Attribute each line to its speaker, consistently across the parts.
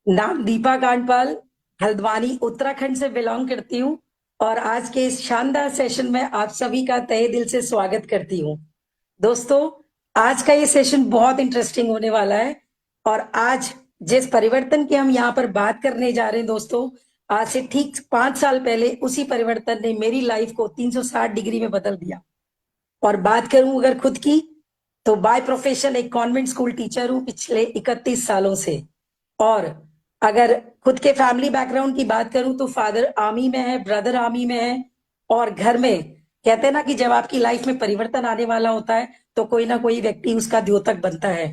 Speaker 1: नाम दीपा कांडपाल, हल्द्वानी उत्तराखंड से बिलोंग करती हूँ। और आज के इस शानदार सेशन में आप सभी का तहे दिल से स्वागत करती हूँ। दोस्तों, आज का ये सेशन बहुत इंटरेस्टिंग होने वाला है। और आज जिस परिवर्तन की हम यहाँ पर बात करने जा रहे हैं दोस्तों, आज से ठीक 5 साल पहले उसी परिवर्तन ने मेरी लाइफ को 360 डिग्री में बदल दिया। और बात करूं अगर खुद की, तो बाय प्रोफेशन एक कॉन्वेंट स्कूल टीचर हूं पिछले 31 सालों से। और अगर खुद के फैमिली बैकग्राउंड की बात करूं तो फादर आर्मी में है, ब्रदर आर्मी में है। और घर में कहते हैं ना कि जब आपकी लाइफ में परिवर्तन आने वाला होता है तो कोई ना कोई व्यक्ति उसका द्योतक बनता है।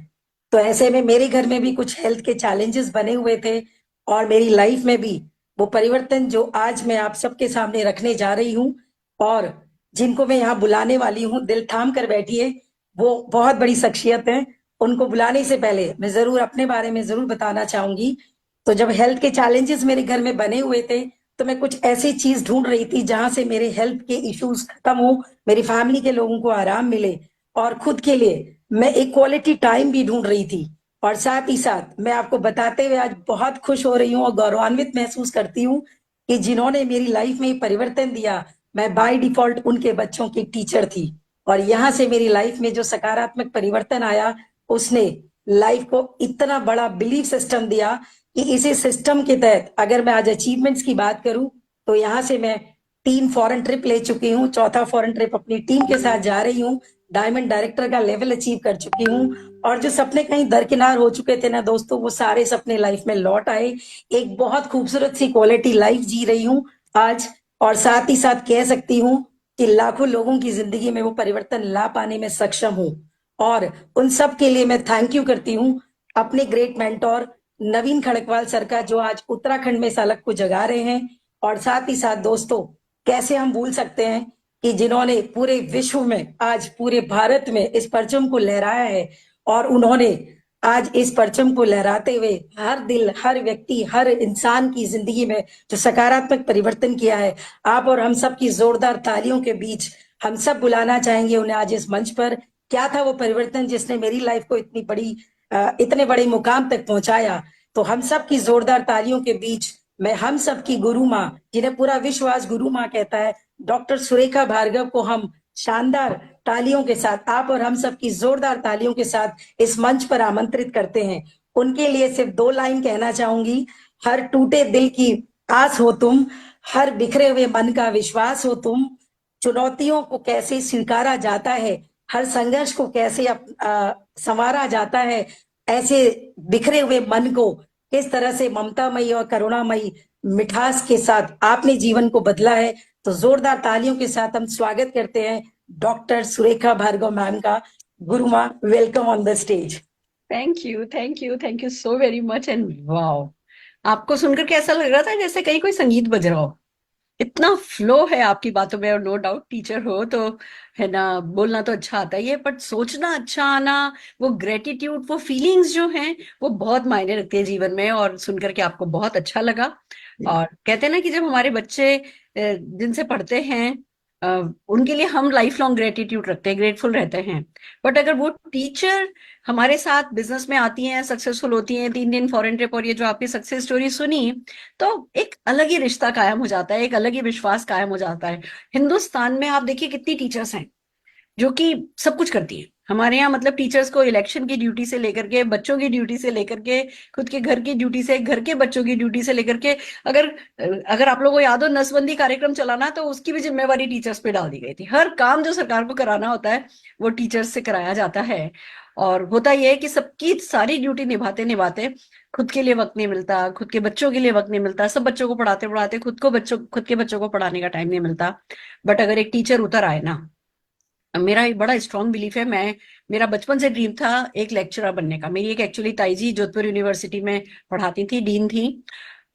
Speaker 1: तो ऐसे में मेरे घर में भी कुछ हेल्थ के चैलेंजेस बने हुए थे। और मेरी लाइफ में भी वो परिवर्तन जो आज मैं आप सबके सामने रखने जा रही हूँ, और जिनको मैं यहाँ बुलाने वाली हूँ, दिल थाम कर बैठिए, वो बहुत बड़ी शख्सियत है। उनको बुलाने से पहले मैं जरूर अपने बारे में जरूर बताना चाहूंगी। तो जब हेल्थ के चैलेंजेस मेरे घर में बने हुए थे, तो मैं कुछ ऐसी चीज ढूंढ रही थी जहां से मेरे हेल्थ के इश्यूज खत्म हो, मेरी फैमिली के लोगों को आराम मिले, और खुद के लिए मैं एक क्वालिटी टाइम भी ढूंढ रही थी। और साथ ही साथ मैं आपको बताते हुए आज बहुत खुश हो रही हूँ और गौरवान्वित महसूस करती हूँ कि जिन्होंने मेरी लाइफ में परिवर्तन दिया, मैं बाय डिफॉल्ट उनके बच्चों की टीचर थी। और यहाँ से मेरी लाइफ में जो सकारात्मक परिवर्तन आया, उसने लाइफ को इतना बड़ा बिलीफ सिस्टम दिया कि इसी सिस्टम के तहत अगर मैं आज अचीवमेंट्स की बात करूं, तो यहाँ से मैं 3 फॉरेन ट्रिप ले चुकी हूँ, चौथा फॉरेन ट्रिप अपनी टीम के साथ जा रही हूँ, डायमंड डायरेक्टर का लेवल अचीव कर चुकी हूँ। और जो सपने कहीं दरकिनार हो चुके थे ना दोस्तों, वो सारे सपने लाइफ में लौट आए। एक बहुत खूबसूरत सी क्वालिटी लाइफ जी रही हूँ आज। और साथ ही साथ कह सकती हूँ कि लाखों लोगों की जिंदगी में वो परिवर्तन ला पाने में सक्षम हूँ। और उन सब के लिए मैं थैंक यू करती हूँ अपने ग्रेट मेंटोर नवीन खड़कवाल सर का, जो आज उत्तराखंड में इस अलग को जगा रहे हैं। और साथ ही साथ दोस्तों, कैसे हम भूल सकते हैं कि जिन्होंने पूरे विश्व में, आज पूरे भारत में इस परचम को लहराया है। और उन्होंने आज इस परचम को लहराते हुए हर दिल, हर व्यक्ति, हर इंसान की जिंदगी में जो सकारात्मक परिवर्तन किया है, आप और हम सब की जोरदार तालियों के बीच हम सब बुलाना चाहेंगे उन्हें आज इस मंच पर। क्या था वो परिवर्तन जिसने मेरी लाइफ को इतनी बड़ी इतने बड़े मुकाम तक पहुंचाया? तो हम सब की जोरदार तालियों के बीच मैं हम सब की गुरु माँ, जिन्हें पूरा विश्व आज गुरु माँ कहता है, डॉक्टर सुरेखा भार्गव को हम शानदार तालियों के साथ, आप और हम सब की जोरदार तालियों के साथ इस मंच पर आमंत्रित करते हैं। उनके लिए सिर्फ 2 लाइन कहना चाहूंगी। हर टूटे दिल की आस हो तुम, हर बिखरे हुए मन का विश्वास हो तुम, चुनौतियों को कैसे स्वीकारा जाता है, हर संघर्ष को कैसे संवारा जाता है, ऐसे बिखरे हुए मन को किस तरह से ममतामयी और करुणामयी मिठास के साथ आपने जीवन को बदला है। तो जोरदार तालियों के साथ हम स्वागत करते हैं डॉक्टर सुरेखा भार्गव मैम का। गुरु माँ, welcome on the stage.
Speaker 2: Thank you, thank you, thank you so very much. And wow, आपको सुनकर कैसा लग रहा था? जैसे कहीं कोई संगीत बज रहा हो। इतना फ्लो है आपकी बातों में। और नो डाउट टीचर हो तो, है ना, बोलना तो अच्छा आता ही है, बट सोचना अच्छा आना, वो ग्रेटिट्यूड, वो फीलिंग्स जो हैं, वो बहुत मायने रखती है जीवन में। और सुनकर के आपको बहुत अच्छा लगा। और कहते हैं ना कि जब हमारे बच्चे जिनसे पढ़ते हैं, अ, उनके लिए हम लाइफ लॉन्ग ग्रेटिट्यूड रखते हैं, ग्रेटफुल रहते हैं। बट अगर वो टीचर हमारे साथ बिजनेस में आती हैं, सक्सेसफुल होती हैं, 3 दिन फॉरेन ट्रिप, और ये जो आपकी सक्सेस स्टोरी सुनी, तो एक अलग ही रिश्ता कायम हो जाता है, एक अलग ही विश्वास कायम हो जाता है। हिंदुस्तान में आप देखिए कितनी टीचर्स हैं जो कि सब कुछ करती हैं। हमारे यहाँ मतलब टीचर्स को इलेक्शन की ड्यूटी से लेकर के, बच्चों की ड्यूटी से लेकर के, खुद के घर की ड्यूटी से, घर के बच्चों की ड्यूटी से लेकर के, अगर अगर आप लोगों को याद हो, नसबंदी कार्यक्रम चलाना, तो उसकी भी जिम्मेवारी टीचर्स पे डाल दी गई थी। हर काम जो सरकार को कराना होता है वो टीचर्स से कराया जाता है। और होता यह है कि सबकी सारी ड्यूटी निभाते निभाते खुद के लिए वक्त नहीं मिलता, खुद के बच्चों के लिए वक्त नहीं मिलता, सब बच्चों को पढ़ाते पढ़ाते खुद के बच्चों को पढ़ाने का टाइम नहीं मिलता। बट अगर एक टीचर उतर आए ना, मेरा एक बड़ा स्ट्रांग बिलीफ है, मेरा बचपन से ड्रीम था एक लेक्चरर बनने का। मेरी एक एक्चुअली ताई जी जोधपुर यूनिवर्सिटी में पढ़ाती थी, डीन थी।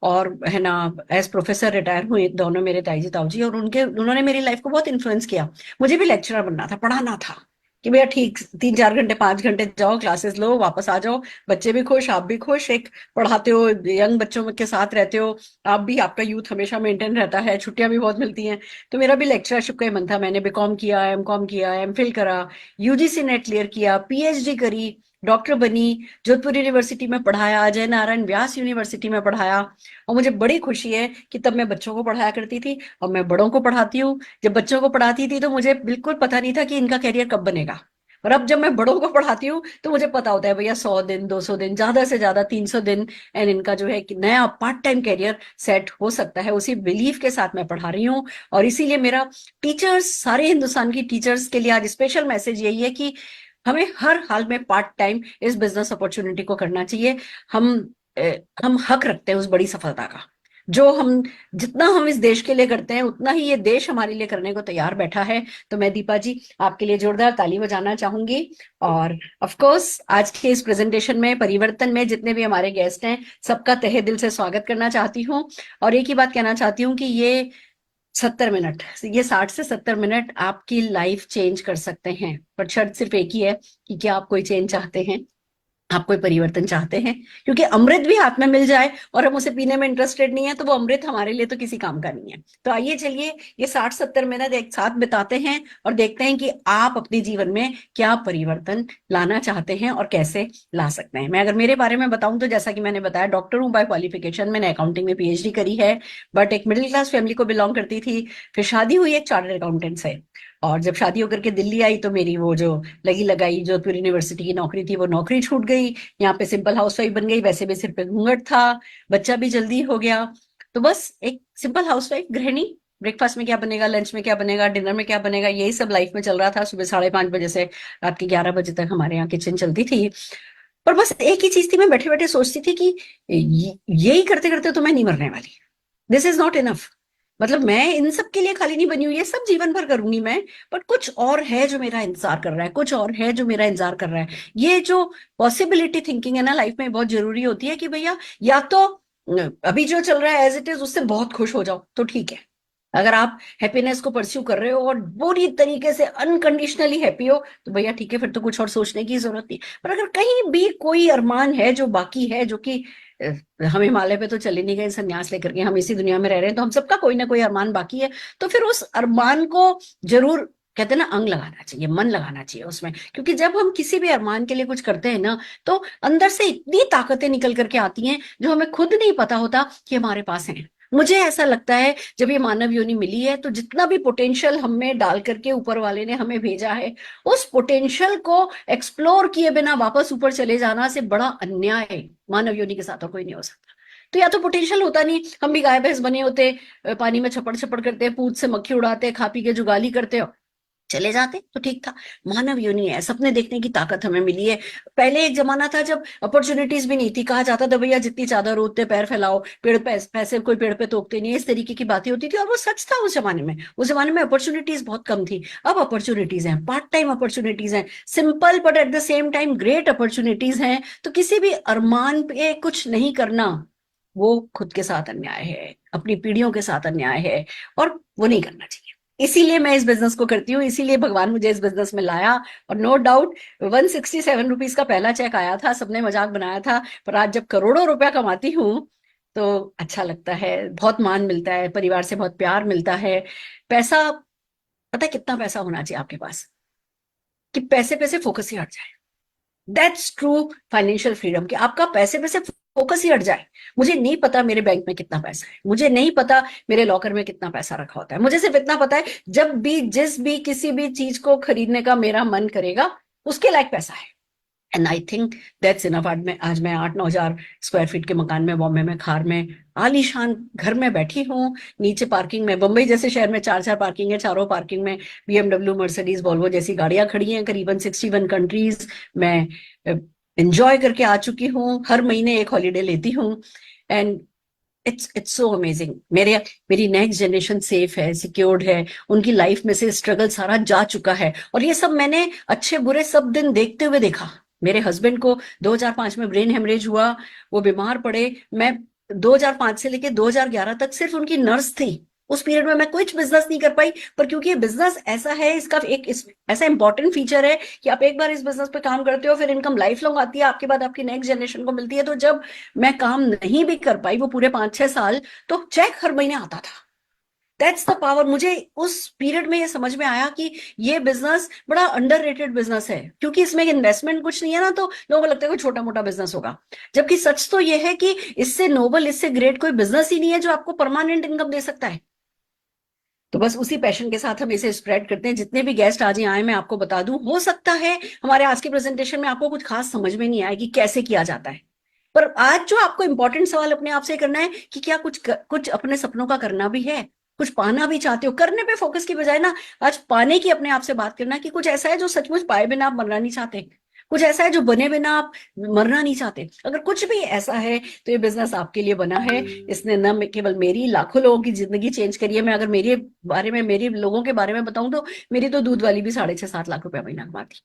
Speaker 2: और है ना, एज प्रोफेसर रिटायर हुए दोनों मेरे ताई जी ताऊ जी, और उन्होंने मेरी लाइफ को बहुत इन्फ्लुएंस किया। मुझे भी लेक्चरर बनना था, पढ़ाना था, कि भैया ठीक 3-4 घंटे 5 घंटे जाओ, क्लासेस लो, वापस आ जाओ, बच्चे भी खुश, आप भी खुश, एक पढ़ाते हो, यंग बच्चों के साथ रहते हो, आप भी, आपका यूथ हमेशा मेंटेन रहता है, छुट्टियां भी बहुत मिलती हैं। तो मेरा भी लेक्चरशिप का ही मन था। मैंने बीकॉम किया, एमकॉम किया, एमफिल करा, यूजीसी नेट क्लियर किया, पीएचडी करी, डॉक्टर बनी, जोधपुर यूनिवर्सिटी में पढ़ाया, अजय नारायण व्यास यूनिवर्सिटी में पढ़ाया। और मुझे बड़ी खुशी है कि तब मैं बच्चों को पढ़ाया करती थी और मैं बड़ों को पढ़ाती हूँ। जब बच्चों को पढ़ाती थी तो मुझे बिल्कुल पता नहीं था कि इनका करियर कब बनेगा, और अब जब मैं बड़ों को पढ़ाती हूँ तो मुझे पता होता है भैया 100 दिन, 200 दिन, ज्यादा से ज्यादा 300 दिन, एंड इनका जो है कि नया पार्ट टाइम करियर सेट हो सकता है। उसी बिलीफ के साथ मैं पढ़ा रही हूँ। और इसीलिए मेरा टीचर्स, सारे हिंदुस्तान की टीचर्स के लिए आज स्पेशल मैसेज यही है कि हमें हर हाल में पार्ट टाइम इस बिजनेस अपॉर्चुनिटी को करना चाहिए। हम हम हक रखते हैं उस बड़ी सफलता का। जो हम जितना हम इस देश के लिए करते हैं उतना ही ये देश हमारे लिए करने को तैयार बैठा है। तो मैं दीपा जी आपके लिए जोरदार ताली बजाना चाहूंगी। और ऑफ कोर्स आज के इस प्रेजेंटेशन में, परिवर्तन में जितने भी हमारे गेस्ट हैं, सबका तहे दिल से स्वागत करना चाहती हूँ। और एक ही बात कहना चाहती हूँ कि ये 70 मिनट, ये 60 से 70 मिनट आपकी लाइफ चेंज कर सकते हैं, पर शर्त सिर्फ एक ही है कि क्या आप कोई चेंज चाहते हैं, आप कोई परिवर्तन चाहते हैं। क्योंकि अमृत भी हाथ में मिल जाए और हम उसे पीने में इंटरेस्टेड नहीं है तो वो अमृत हमारे लिए तो किसी काम का नहीं है। तो आइए चलिए ये 60-70 मिनट एक साथ बिताते हैं और देखते हैं कि आप अपने जीवन में क्या परिवर्तन लाना चाहते हैं और कैसे ला सकते हैं। मैं अगर मेरे बारे में बताऊं तो जैसा कि मैंने बताया, डॉक्टर हूं बाय क्वालिफिकेशन, मैंने अकाउंटिंग में पीएचडी करी है, बट एक मिडिल क्लास फैमिली को बिलोंग करती थी। फिर शादी हुई एक चार्टर्ड अकाउंटेंट से, और जब शादी होकर के दिल्ली आई तो मेरी वो जो लगी लगाई जोधपुर यूनिवर्सिटी की नौकरी थी वो नौकरी छूट गई। यहाँ पे सिंपल हाउसवाइफ बन गई, वैसे भी सिर पे घूंघट था, बच्चा भी जल्दी हो गया। तो बस एक सिंपल हाउसवाइफ गृहिणी, ब्रेकफास्ट में क्या बनेगा, लंच में क्या बनेगा, डिनर में क्या बनेगा, यही सब लाइफ में चल रहा था। सुबह 5:30 बजे से रात के 11 बजे तक हमारे यहाँ किचन चलती थी। पर बस एक ही चीज थी, मैं बैठे बैठे सोचती थी कि यही करते करते तो मैं नहीं मरने वाली, दिस इज नॉट इनफ। मतलब मैं इन सब के लिए खाली नहीं बनी हुई, ये सब जीवन भर करूंगी मैं, बट कुछ और है जो मेरा इंतजार कर रहा है, कुछ और है जो मेरा इंतजार कर रहा है। ये जो पॉसिबिलिटी थिंकिंग है ना लाइफ में, बहुत जरूरी होती है कि भैया या तो अभी जो चल रहा है एज इट इज उससे बहुत खुश हो जाओ तो ठीक है। अगर आप हैप्पीनेस को परस्यू कर रहे हो और पूरी तरीके से अनकंडीशनली हैप्पी हो तो भैया ठीक है, फिर तो कुछ और सोचने की जरूरत नहीं। पर अगर कहीं भी कोई अरमान है जो बाकी है, जो कि हम हिमालय पे तो चले नहीं गए संन्यास लेकर के, हम इसी दुनिया में रह रहे हैं, तो हम सबका कोई ना कोई अरमान बाकी है। तो फिर उस अरमान को जरूर, कहते हैं ना, अंग लगाना चाहिए, मन लगाना चाहिए उसमें। क्योंकि जब हम किसी भी अरमान के लिए कुछ करते हैं ना तो अंदर से इतनी ताकतें निकल करके आती हैं जो हमें खुद नहीं पता होता कि हमारे पास है। मुझे ऐसा लगता है जब ये मानव योनि मिली है तो जितना भी पोटेंशियल हमें डाल करके ऊपर वाले ने हमें भेजा है, उस पोटेंशियल को एक्सप्लोर किए बिना वापस ऊपर चले जाना से बड़ा अन्याय मानव योनि के साथ और कोई नहीं हो सकता। तो या तो पोटेंशियल होता नहीं, हम भी गाय भैंस बने होते, पानी में छपड़ छपड़ करते, पूछ से मक्खी उड़ाते, खा पी के जुगाली करते हो, चले जाते तो ठीक था। मानव योनि है, सपने देखने की ताकत हमें मिली है। पहले एक जमाना था जब अपॉर्चुनिटीज भी नहीं थी, कहा जाता था भैया जितनी चादर उतने पैर फैलाओ, पेड़ पैसे कोई पेड़ पे तोड़ते नहीं है, इस तरीके की बातें होती थी। और वो सच था उस जमाने में, उस जमाने में अपॉर्चुनिटीज बहुत कम थी। अब अपॉर्चुनिटीज हैं, पार्ट टाइम अपॉर्चुनिटीज हैं, simple but at the same time great opportunities हैं। तो किसी भी अरमान पे कुछ नहीं करना वो खुद के साथ अन्याय है, अपनी पीढ़ियों के साथ अन्याय है, और वो नहीं करना चाहिए। इसीलिए मैं इस बिजनेस को करती हूँ, इसीलिए भगवान मुझे इस बिजनेस में लाया। और नो डाउट 167 रुपीज का पहला चेक आया था, सबने मजाक बनाया था, पर आज जब करोड़ों रुपया कमाती हूँ तो अच्छा लगता है, बहुत मान मिलता है, परिवार से बहुत प्यार मिलता है। पैसा, पता है कितना पैसा होना चाहिए आपके पास कि पैसे पे से फोकस ही हट जाए। दैट्स ट्रू फाइनेंशियल फ्रीडम, कि आपका पैसे पे से फोकस ही हट जाए। मुझे नहीं पता मेरे बैंक में कितना पैसा है, मुझे नहीं पता मेरे लॉकर में कितना पैसा रखा होता है, मुझे सिर्फ इतना पता है जब भी जिस भी किसी भी चीज को खरीदने का मेरा मन करेगा उसके लायक पैसा है। And I think that's enough. आज मैं 8-9 हजार स्क्वायर फीट के मकान में, बॉम्बे में, खार में, आलीशान घर में बैठी हूँ। नीचे पार्किंग में, बंबई जैसे शहर में 4-4 पार्किंग है, चारों पार्किंग में बीएमडब्ल्यू, मर्सिडीज, वॉल्वो जैसी गाड़ियां खड़ी हैं। करीबन 61 कंट्रीज मैं एंजॉय करके आ चुकी हूँ, हर महीने एक हॉलीडे लेती हूँ। And it's so amazing. मेरी नेक्स्ट जनरेशन सेफ है, सिक्योर्ड है, उनकी लाइफ में से स्ट्रगल सारा जा चुका है। और ये सब मैंने अच्छे बुरे सब दिन देखते हुए देखा। मेरे हस्बैंड को 2005 में ब्रेन हेमरेज हुआ, वो बीमार पड़े। मैं 2005 से लेके 2011 तक सिर्फ उनकी नर्स थी। उस पीरियड में मैं कुछ बिजनेस नहीं कर पाई, पर क्योंकि ये बिजनेस ऐसा है, इसका एक ऐसा इंपॉर्टेंट फीचर है कि आप एक बार इस बिजनेस पे काम करते हो फिर इनकम लाइफ लॉन्ग आती है, आपके बाद आपकी नेक्स्ट जनरेशन को मिलती है। तो जब मैं काम नहीं भी कर पाई वो पूरे 5-6 साल, तो चेक हर महीने आता था। That's the power. मुझे उस पीरियड में ये समझ में आया कि ये बिजनेस बड़ा अंडररेटेड बिजनेस है, क्योंकि इसमें इन्वेस्टमेंट कुछ नहीं है ना, तो लोगों को लगता है कोई छोटा मोटा बिजनेस होगा। जबकि सच तो ये है कि इससे नोबल, इससे ग्रेट कोई बिजनेस ही नहीं है जो आपको परमानेंट इनकम दे सकता है। तो बस उसी पैशन के साथ हम इसे स्प्रेड करते हैं। जितने भी गेस्ट आज यहाँ आए, मैं आपको बता दूं, हो सकता है हमारे आज के प्रेजेंटेशन में आपको कुछ खास समझ में नहीं आए कि कैसे किया जाता है, पर आज जो आपको इंपॉर्टेंट सवाल अपने आप से करना है कि क्या कुछ अपने सपनों का करना भी है, कुछ पाना भी चाहते हो। करने पे फोकस की बजाय ना आज पाने की अपने आप से बात करना कि कुछ ऐसा है जो सचमुच पाए बिना आप मरना नहीं चाहते, कुछ ऐसा है जो बने बिना आप मरना नहीं चाहते। अगर कुछ भी ऐसा है तो ये बिजनेस आपके लिए बना है। इसने न केवल मेरी, लाखों लोगों की जिंदगी चेंज करी है। मैं अगर मेरे बारे में, मेरे लोगों के बारे में बताऊं तो मेरी तो दूध वाली भी 6.5-7 लाख रुपया महीना कमाती।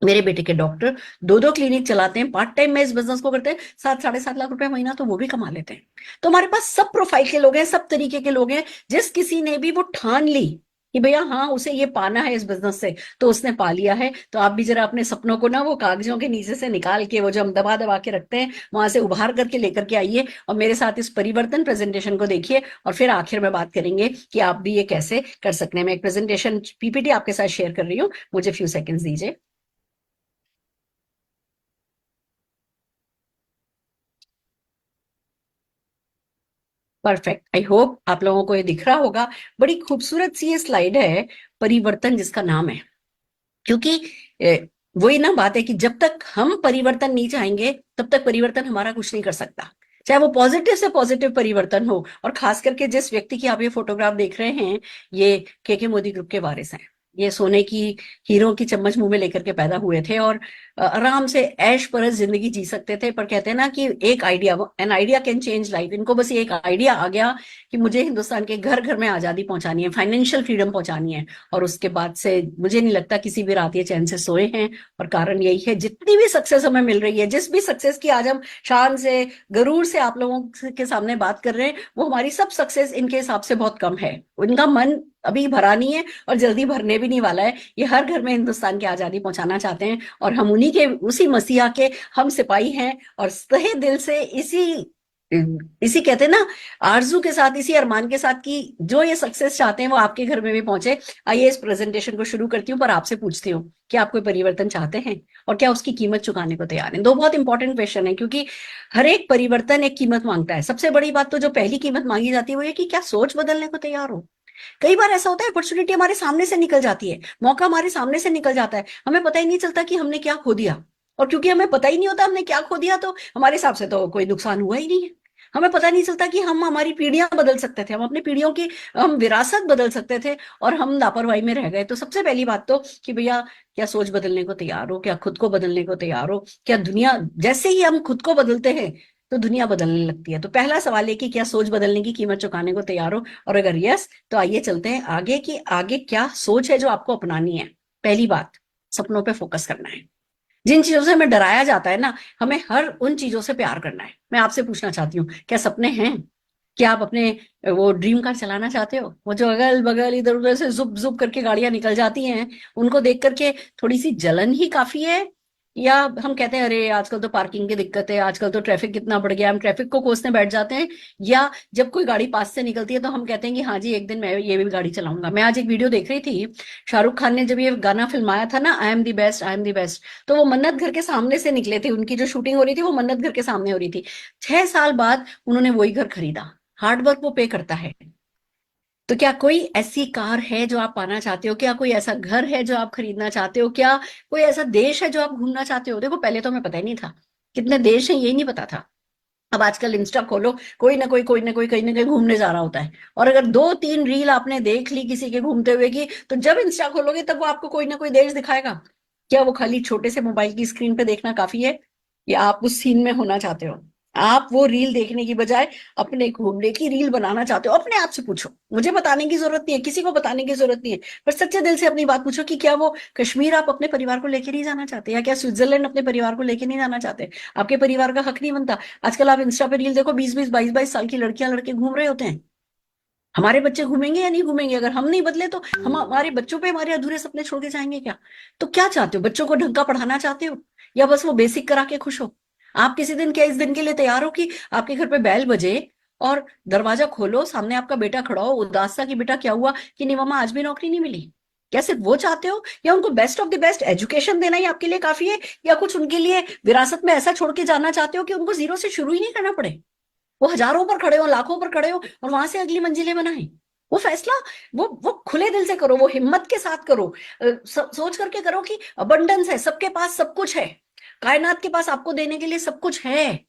Speaker 2: मेरे बेटे के डॉक्टर 2-2 क्लिनिक चलाते हैं, पार्ट टाइम में इस बिजनेस को करते हैं, 7-7.5 लाख रुपए महीना तो वो भी कमा लेते हैं। तो हमारे पास सब प्रोफाइल के लोग हैं, सब तरीके के लोग हैं। जिस किसी ने भी वो ठान ली कि भैया हाँ उसे ये पाना है इस बिजनेस से, तो उसने पा लिया है। तो आप भी जरा अपने सपनों को ना वो कागजों के नीचे से निकाल के, वो जो हम दबा दबा के रखते हैं, वहां से उभार करके लेकर के आइए और मेरे साथ इस परिवर्तन प्रेजेंटेशन को देखिए। और फिर आखिर में बात करेंगे कि आप भी ये कैसे कर सकते हैं। मैं एक प्रेजेंटेशन पीपीटी आपके साथ शेयर कर रही हूँ, मुझे फ्यू सेकेंड्स दीजिए। परफेक्ट, आई होप आप लोगों को ये दिख रहा होगा। बड़ी खूबसूरत सी ये स्लाइड है, परिवर्तन जिसका नाम है। क्योंकि वही ना बात है कि जब तक हम परिवर्तन नहीं चाहेंगे तब तक परिवर्तन हमारा कुछ नहीं कर सकता, चाहे वो पॉजिटिव से पॉजिटिव परिवर्तन हो। और खास करके जिस व्यक्ति की आप ये फोटोग्राफ देख रहे हैं, ये के मोदी ग्रुप के वारिस हैं। ये सोने की हीरो की चम्मच मुंह में लेकर के पैदा हुए थे और आराम से ऐश परस जिंदगी जी सकते थे। पर कहते हैं ना कि एक idea, an idea can change life. इनको बस ये एक आइडिया आ गया कि मुझे हिंदुस्तान के घर घर में आजादी पहुंचानी है, फाइनेंशियल फ्रीडम पहुंचानी है। और उसके बाद से मुझे नहीं लगता किसी भी रात ये चैन से सोए हैं। और कारण यही है, जितनी भी सक्सेस हमें मिल रही है, जिस भी सक्सेस की आज हम शान से, गरूर से आप लोगों के सामने बात कर रहे हैं, वो हमारी सब सक्सेस इनके हिसाब से बहुत कम है। उनका मन अभी भरा नहीं है और जल्दी भरने भी नहीं वाला है। ये हर घर में हिंदुस्तान की आजादी पहुंचाना चाहते हैं और हम उन्हीं के, उसी मसीहा के हम सिपाही हैं। और तहे दिल से इसी इसी कहते हैं ना, आरजू के साथ, इसी अरमान के साथ कि जो ये सक्सेस चाहते हैं वो आपके घर में भी पहुंचे। आइए इस प्रेजेंटेशन को शुरू करती हूँ, पर आपसे पूछती हूँ कि आप कोई परिवर्तन चाहते हैं और क्या उसकी कीमत चुकाने को तैयार हैं। दो बहुत इंपॉर्टेंट क्वेश्चन है, क्योंकि हर एक परिवर्तन एक कीमत मांगता है। सबसे बड़ी बात तो जो पहली कीमत मांगी जाती है वो ये कि क्या सोच बदलने को तैयार हो। कई बार ऐसा होता है, अपॉर्चुनिटी हमारे सामने से निकल जाती है, मौका हमारे सामने से निकल जाता है, हमें पता ही नहीं चलता कि हमने क्या खो दिया। और क्योंकि हमें पता ही नहीं होता हमने क्या खो दिया, तो हमारे हिसाब से तो कोई नुकसान हुआ ही नहीं है। हमें पता नहीं चलता कि हम हमारी पीढ़ियां बदल सकते थे, हम अपनी पीढ़ियों की हम विरासत बदल सकते थे, और हम लापरवाही में रह गए। तो सबसे पहली बात तो कि भैया क्या सोच बदलने को तैयार हो, क्या खुद को बदलने को तैयार हो। क्या दुनिया, जैसे ही हम खुद को बदलते हैं तो दुनिया बदलने लगती है। तो पहला सवाल है कि क्या सोच बदलने की कीमत चुकाने को तैयार हो, और अगर यस तो आइए चलते हैं आगे कि आगे क्या सोच है जो आपको अपनानी है। पहली बात, सपनों पे फोकस करना है। जिन चीजों से हमें डराया जाता है ना, हमें हर उन चीजों से प्यार करना है। मैं आपसे पूछना चाहती हूँ, क्या सपने हैं? क्या आप अपने वो ड्रीम कार चलाना चाहते हो, वो जो अगल बगल इधर उधर से जुप जुप करके गाड़ियां निकल जाती हैं, उनको देख करके थोड़ी सी जलन ही काफी है? या हम कहते हैं अरे आजकल तो पार्किंग की दिक्कत है, आजकल तो ट्रैफिक कितना बढ़ गया, हम ट्रैफिक को कोसने बैठ जाते हैं। या जब कोई गाड़ी पास से निकलती है तो हम कहते हैं कि हाँ जी एक दिन मैं ये भी गाड़ी चलाऊंगा। मैं आज एक वीडियो देख रही थी, शाहरुख खान ने जब ये गाना फिल्माया था ना, I am the best, I am the best, तो वो मन्नत घर के सामने से निकले थे। उनकी जो शूटिंग हो रही थी वो मन्नत घर के सामने हो रही थी। 6 साल बाद उन्होंने वही घर खरीदा। हार्डवर्क वो पे करता है। तो क्या कोई ऐसी कार है जो आप पाना चाहते हो? क्या कोई ऐसा घर है जो आप खरीदना चाहते हो? क्या कोई ऐसा देश है जो आप घूमना चाहते हो? देखो पहले तो हमें पता ही नहीं था कितने देश हैं, यही नहीं पता था। अब आजकल इंस्टा खोलो, कोई ना कोई कहीं ना कहीं घूमने जा रहा होता है। और अगर 2-3 रील आपने देख ली किसी के घूमते हुए की, तो जब इंस्टा खोलोगे तब वो आपको कोई ना कोई देश दिखाएगा। क्या वो खाली छोटे से मोबाइल की स्क्रीन पे देखना काफी है, या आप उस सीन में होना चाहते हो? आप वो रील देखने की बजाय अपने घूमने की रील बनाना चाहते हो? अपने आप से पूछो, मुझे बताने की जरूरत नहीं है, किसी को बताने की जरूरत नहीं है। पर सच्चे दिल से अपनी बात पूछो कि क्या वो कश्मीर आप अपने परिवार को लेके नहीं जाना चाहते, या क्या स्विट्जरलैंड अपने परिवार को लेके नहीं जाना चाहते? आपके परिवार का हक नहीं बनता? आजकल आप इंस्टा पे रील देखो, 20-20, 22-22 साल की लड़कियां लड़के घूम रहे होते हैं। हमारे बच्चे घूमेंगे या नहीं घूमेंगे? अगर हम नहीं बदले तो हम हमारे बच्चों पे हमारे अधूरे सपने छोड़ के जाएंगे क्या? तो क्या चाहते हो? बच्चों को ढंग का पढ़ाना चाहते हो, या बस वो बेसिक करा के खुश हो? आप किसी दिन क्या इस दिन के लिए तैयार हो कि आपके घर पे बैल बजे और दरवाजा खोलो, सामने आपका बेटा खड़ा हो, उदास सा कि बेटा क्या हुआ, कि नहीं मम्मा आज भी नौकरी नहीं मिली। क्या सिर्फ वो चाहते हो, या उनको best of the best education देना ही आपके लिए काफी है, या कुछ उनके लिए विरासत में ऐसा छोड़ के जाना चाहते हो कि उनको जीरो से शुरू ही नहीं करना पड़े, वो हजारों पर खड़े हो, लाखों पर खड़े हो, और वहां से अगली मंजिलें बनाए। वो फैसला, वो खुले दिल से करो, वो हिम्मत के साथ करो, सोच करके करो कि अबंडेंस है, सबके पास सब कुछ है, कायनात के पास आपको देने के लिए सब कुछ है,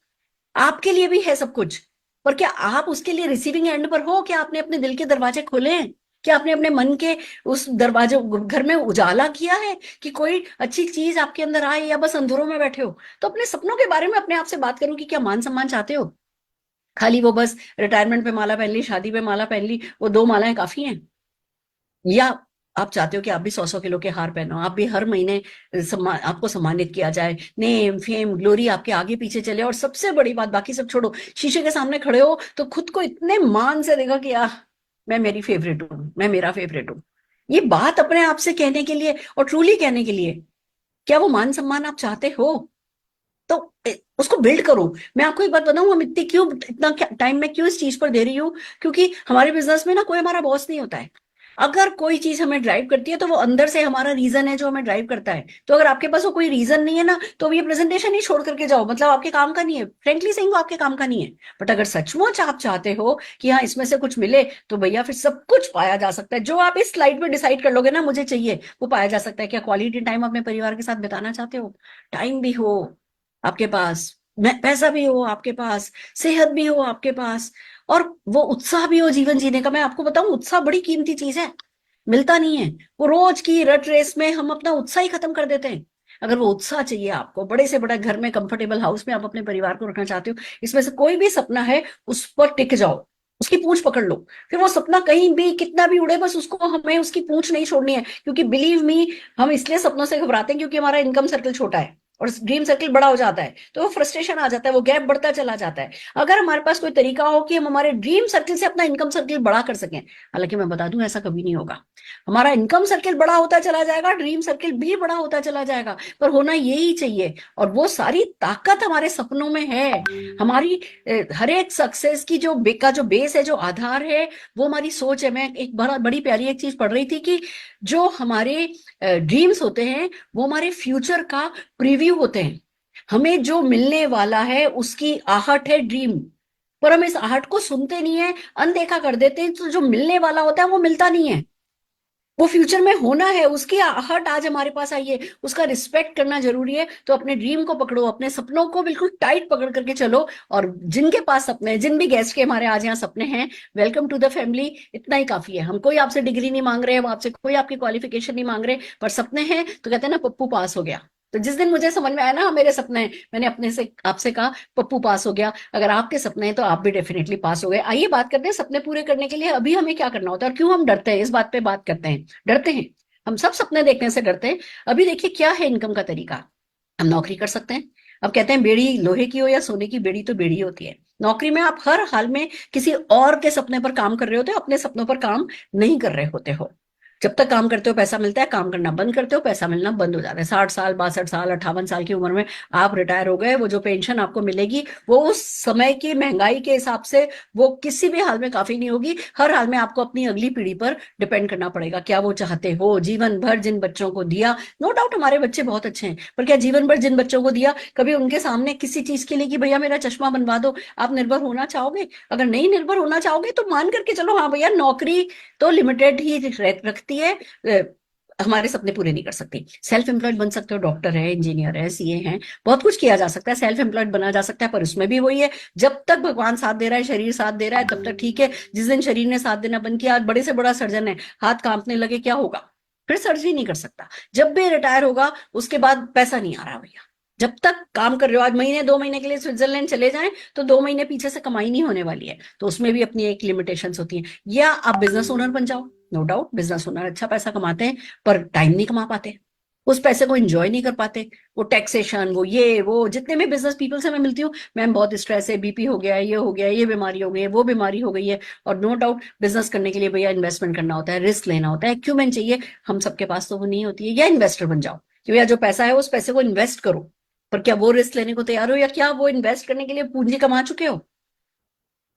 Speaker 2: आपके लिए भी है सब कुछ। पर क्या आप उसके लिए रिसीविंग एंड पर हो? क्या आपने अपने दिल के दरवाजे खोले हैं? क्या आपने अपने मन के उस दरवाजे घर में उजाला किया है कि कोई अच्छी चीज आपके अंदर आए, या बस अंधेरों में बैठे हो? तो अपने सपनों के बारे में अपने आप से बात करो कि क्या मान सम्मान चाहते हो? खाली वो बस रिटायरमेंट पे माला पहन ली, शादी पे माला पहन ली, वो 2 मालाएं काफी हैं? या आप चाहते हो कि आप भी 100-100 किलो के हार पहनो, आप भी हर महीने आपको सम्मानित किया जाए, नेम फेम ग्लोरी आपके आगे पीछे चले, और सबसे बड़ी बात, बाकी सब छोड़ो, शीशे के सामने खड़े हो तो खुद को इतने मान से देखा कि मैं मेरी फेवरेट हूँ, मैं मेरा फेवरेट हूँ। ये बात अपने आप से कहने के लिए और ट्रूली कहने के लिए, क्या वो मान सम्मान आप चाहते हो? तो उसको बिल्ड करो। मैं आपको एक बात बताऊं, हम इतना टाइम मैं क्यों इस चीज पर दे रही हूँ, क्योंकि हमारे बिजनेस में ना कोई हमारा बॉस नहीं होता है। अगर कोई चीज हमें ड्राइव करती है तो वो अंदर से हमारा रीजन है जो हमें ड्राइव करता है। तो अगर आपके पास वो कोई रीजन नहीं है ना, तो ये प्रेजेंटेशन ही छोड़ करके जाओ, मतलब आपके काम का नहीं है, फ्रेंकली सेइंग वो आपके काम का नहीं है। बट अगर सचमुच आप चाहते हो कि हाँ इसमें से कुछ मिले, तो भैया फिर सब कुछ पाया जा सकता है। जो आप इस स्लाइड में डिसाइड कर लोगे ना मुझे चाहिए, वो पाया जा सकता है। क्या क्वालिटी टाइम अपने परिवार के साथ बिताना चाहते हो? टाइम भी हो आपके पास, पैसा भी हो आपके पास, सेहत भी हो आपके पास, और वो उत्साह भी हो जीवन जीने का। मैं आपको बताऊं, उत्साह बड़ी कीमती चीज है, मिलता नहीं है। वो रोज की रट रेस में हम अपना उत्साह ही खत्म कर देते हैं। अगर वो उत्साह चाहिए आपको, बड़े से बड़ा घर में कंफर्टेबल हाउस में आप अपने परिवार को रखना चाहते हो, इसमें से कोई भी सपना है, उस पर टिक जाओ, उसकी पूंछ पकड़ लो। फिर वो सपना कहीं भी कितना भी उड़े, बस उसको हमें उसकी पूंछ नहीं छोड़नी है। क्योंकि बिलीव मी, हम इसलिए सपनों से घबराते हैं क्योंकि हमारा इनकम सर्कल छोटा है और ड्रीम सर्कल बड़ा हो जाता है, तो वो फ्रस्ट्रेशन आ जाता है, वो गैप बढ़ता चला जाता है। अगर हमारे पास कोई तरीका हो कि हम हमारे ड्रीम सर्कल से अपना इनकम सर्कल बड़ा कर सकें, हालांकि मैं बता दूं ऐसा कभी नहीं होगा। हमारा इनकम सर्कल बड़ा होता चला जाएगा, ड्रीम सर्कल भी बड़ा होता चला जाएगा, पर होना यही चाहिए। और वो सारी ताकत हमारे सपनों में है। हमारी हर एक सक्सेस की जो बेस है, जो आधार है, वो हमारी सोच है। मैं एक बड़ी प्यारी एक चीज पढ़ रही थी कि जो हमारे ड्रीम्स होते हैं वो हमारे फ्यूचर का प्रीव्यू होते हैं। हमें जो मिलने वाला है उसकी आहट है ड्रीम, पर हम इस आहट को सुनते नहीं है, अनदेखा कर देते हैं। तो जो मिलने वाला होता है वो मिलता नहीं है, वो फ्यूचर में होना है, उसकी आहट आज हमारे पास आई है, उसका रिस्पेक्ट करना जरूरी है। तो अपने ड्रीम को पकड़ो, अपने सपनों को बिल्कुल टाइट पकड़ करके चलो। और जिनके पास सपने हैं, जिन भी गेस्ट के हमारे आज यहाँ सपने हैं, वेलकम टू द फैमिली। इतना ही काफी है। हम कोई आपसे डिग्री नहीं मांग रहे, हम आपसे कोई आपकी क्वालिफिकेशन नहीं मांग रहे, पर सपने हैं तो कहते हैं ना पप्पू पास हो गया। तो जिस दिन मुझे समझ में आया ना हाँ, मेरे सपने हैं, मैंने अपने से आपसे कहा पप्पू पास हो गया। अगर आपके सपने हैं तो आप भी डेफिनेटली पास हो गए। आइए बात करते हैं सपने पूरे करने के लिए अभी हमें क्या करना होता है और क्यों हम डरते हैं, इस बात पे बात करते हैं। डरते हैं, हम सब सपने देखने से डरते हैं। अभी देखिए क्या है इनकम का तरीका। हम नौकरी कर सकते हैं। अब कहते हैं बेड़ी लोहे की हो या सोने की, बेड़ी तो बेड़ी होती है। नौकरी में आप हर हाल में किसी और के सपने पर काम कर रहे होते हो, अपने सपनों पर काम नहीं कर रहे होते हो। जब तक काम करते हो पैसा मिलता है, काम करना बंद करते हो पैसा मिलना बंद हो जाता है। 60 साल 62 साल 58 साल की उम्र में आप रिटायर हो गए, वो जो पेंशन आपको मिलेगी वो उस समय की महंगाई के हिसाब से वो किसी भी हाल में काफी नहीं होगी। हर हाल में आपको अपनी अगली पीढ़ी पर डिपेंड करना पड़ेगा। क्या वो चाहते हो जीवन भर जिन बच्चों को दिया, नो डाउट हमारे बच्चे बहुत अच्छे हैं, पर क्या जीवन भर जिन बच्चों को दिया, कभी उनके सामने किसी चीज के लिए कि भैया मेरा चश्मा बनवा दो, आप निर्भर होना चाहोगे? अगर नहीं निर्भर होना चाहोगे तो मान करके चलो हाँ भैया नौकरी तो लिमिटेड ही रखती है, हमारे सपने पूरे नहीं कर सकती। सेल्फ एम्प्लॉयड बन सकते हो, डॉक्टर है, इंजीनियर है, सीए हैं, बहुत कुछ किया जा सकता है, सेल्फ एम्प्लॉयड बना जा सकता है। पर उसमें भी वही है, जब तक भगवान साथ दे रहा है, शरीर साथ दे रहा है, तब तक ठीक है। जिस दिन शरीर ने साथ देना बंद किया, आज बड़े से बड़ा सर्जन है, हाथ कांपने लगे, क्या होगा? फिर सर्जरी नहीं कर सकता। जब भी रिटायर होगा उसके बाद पैसा नहीं आ रहा भैया। जब तक काम कर रहे हो, आज महीने 2 महीने के लिए स्विट्जरलैंड चले जाएं तो 2 महीने पीछे से कमाई नहीं होने वाली है। तो उसमें भी अपनी एक लिमिटेशंस होती है। या आप बिजनेस ओनर बन जाओ, नो डाउट बिजनेस ओनर अच्छा पैसा कमाते हैं, पर टाइम नहीं कमा पाते, उस पैसे को एंजॉय नहीं कर पाते। वो टैक्सेशन, वो जितने भी बिजनेस पीपल से मैं मिलती हूँ, मैम बहुत स्ट्रेस है, बीपी हो गया है, ये हो गया है, ये बीमारी हो गई है, वो बीमारी हो गई है। और नो डाउट बिजनेस करने के लिए भैया इन्वेस्टमेंट करना होता है, रिस्क लेना होता है, इक्विपमेंट चाहिए। हम सबके पास तो वो नहीं होती है। या इन्वेस्टर बन जाओ कि भैया जो पैसा है उस पैसे को इन्वेस्ट करो, पर क्या वो रिस्क लेने को तैयार हो, या क्या वो इन्वेस्ट करने के लिए पूंजी कमा चुके हो?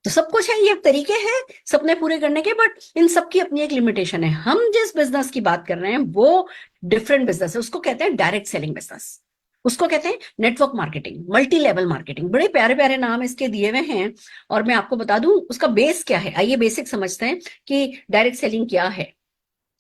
Speaker 2: तो सब कुछ है, ये तरीके हैं सपने पूरे करने के, बट इन सब की अपनी एक लिमिटेशन है। हम जिस बिजनेस की बात कर रहे हैं वो डिफरेंट बिजनेस है, उसको कहते हैं डायरेक्ट सेलिंग बिजनेस, उसको कहते हैं network marketing, multi level marketing, बड़े प्यारे प्यारे नाम इसके दिए हुए हैं। और मैं आपको बता दूं उसका बेस क्या है, आइए बेसिक समझते हैं कि डायरेक्ट सेलिंग क्या है।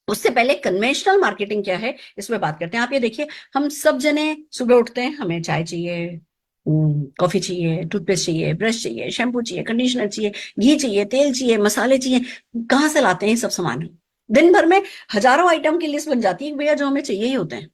Speaker 2: उससे पहले कन्वेंशनल मार्केटिंग क्या है इसमें बात करते हैं। आप ये देखिए, हम सब जने सुबह उठते हैं, हमें चाय चाहिए, कॉफी चाहिए, टूथपेस्ट चाहिए, ब्रश चाहिए, शैम्पू चाहिए, कंडीशनर चाहिए, घी चाहिए, तेल चाहिए, मसाले चाहिए। कहाँ से लाते हैं ये सब सामान? दिन भर में हजारों आइटम की लिस्ट बन जाती है भैया, जो हमें चाहिए ही होते हैं।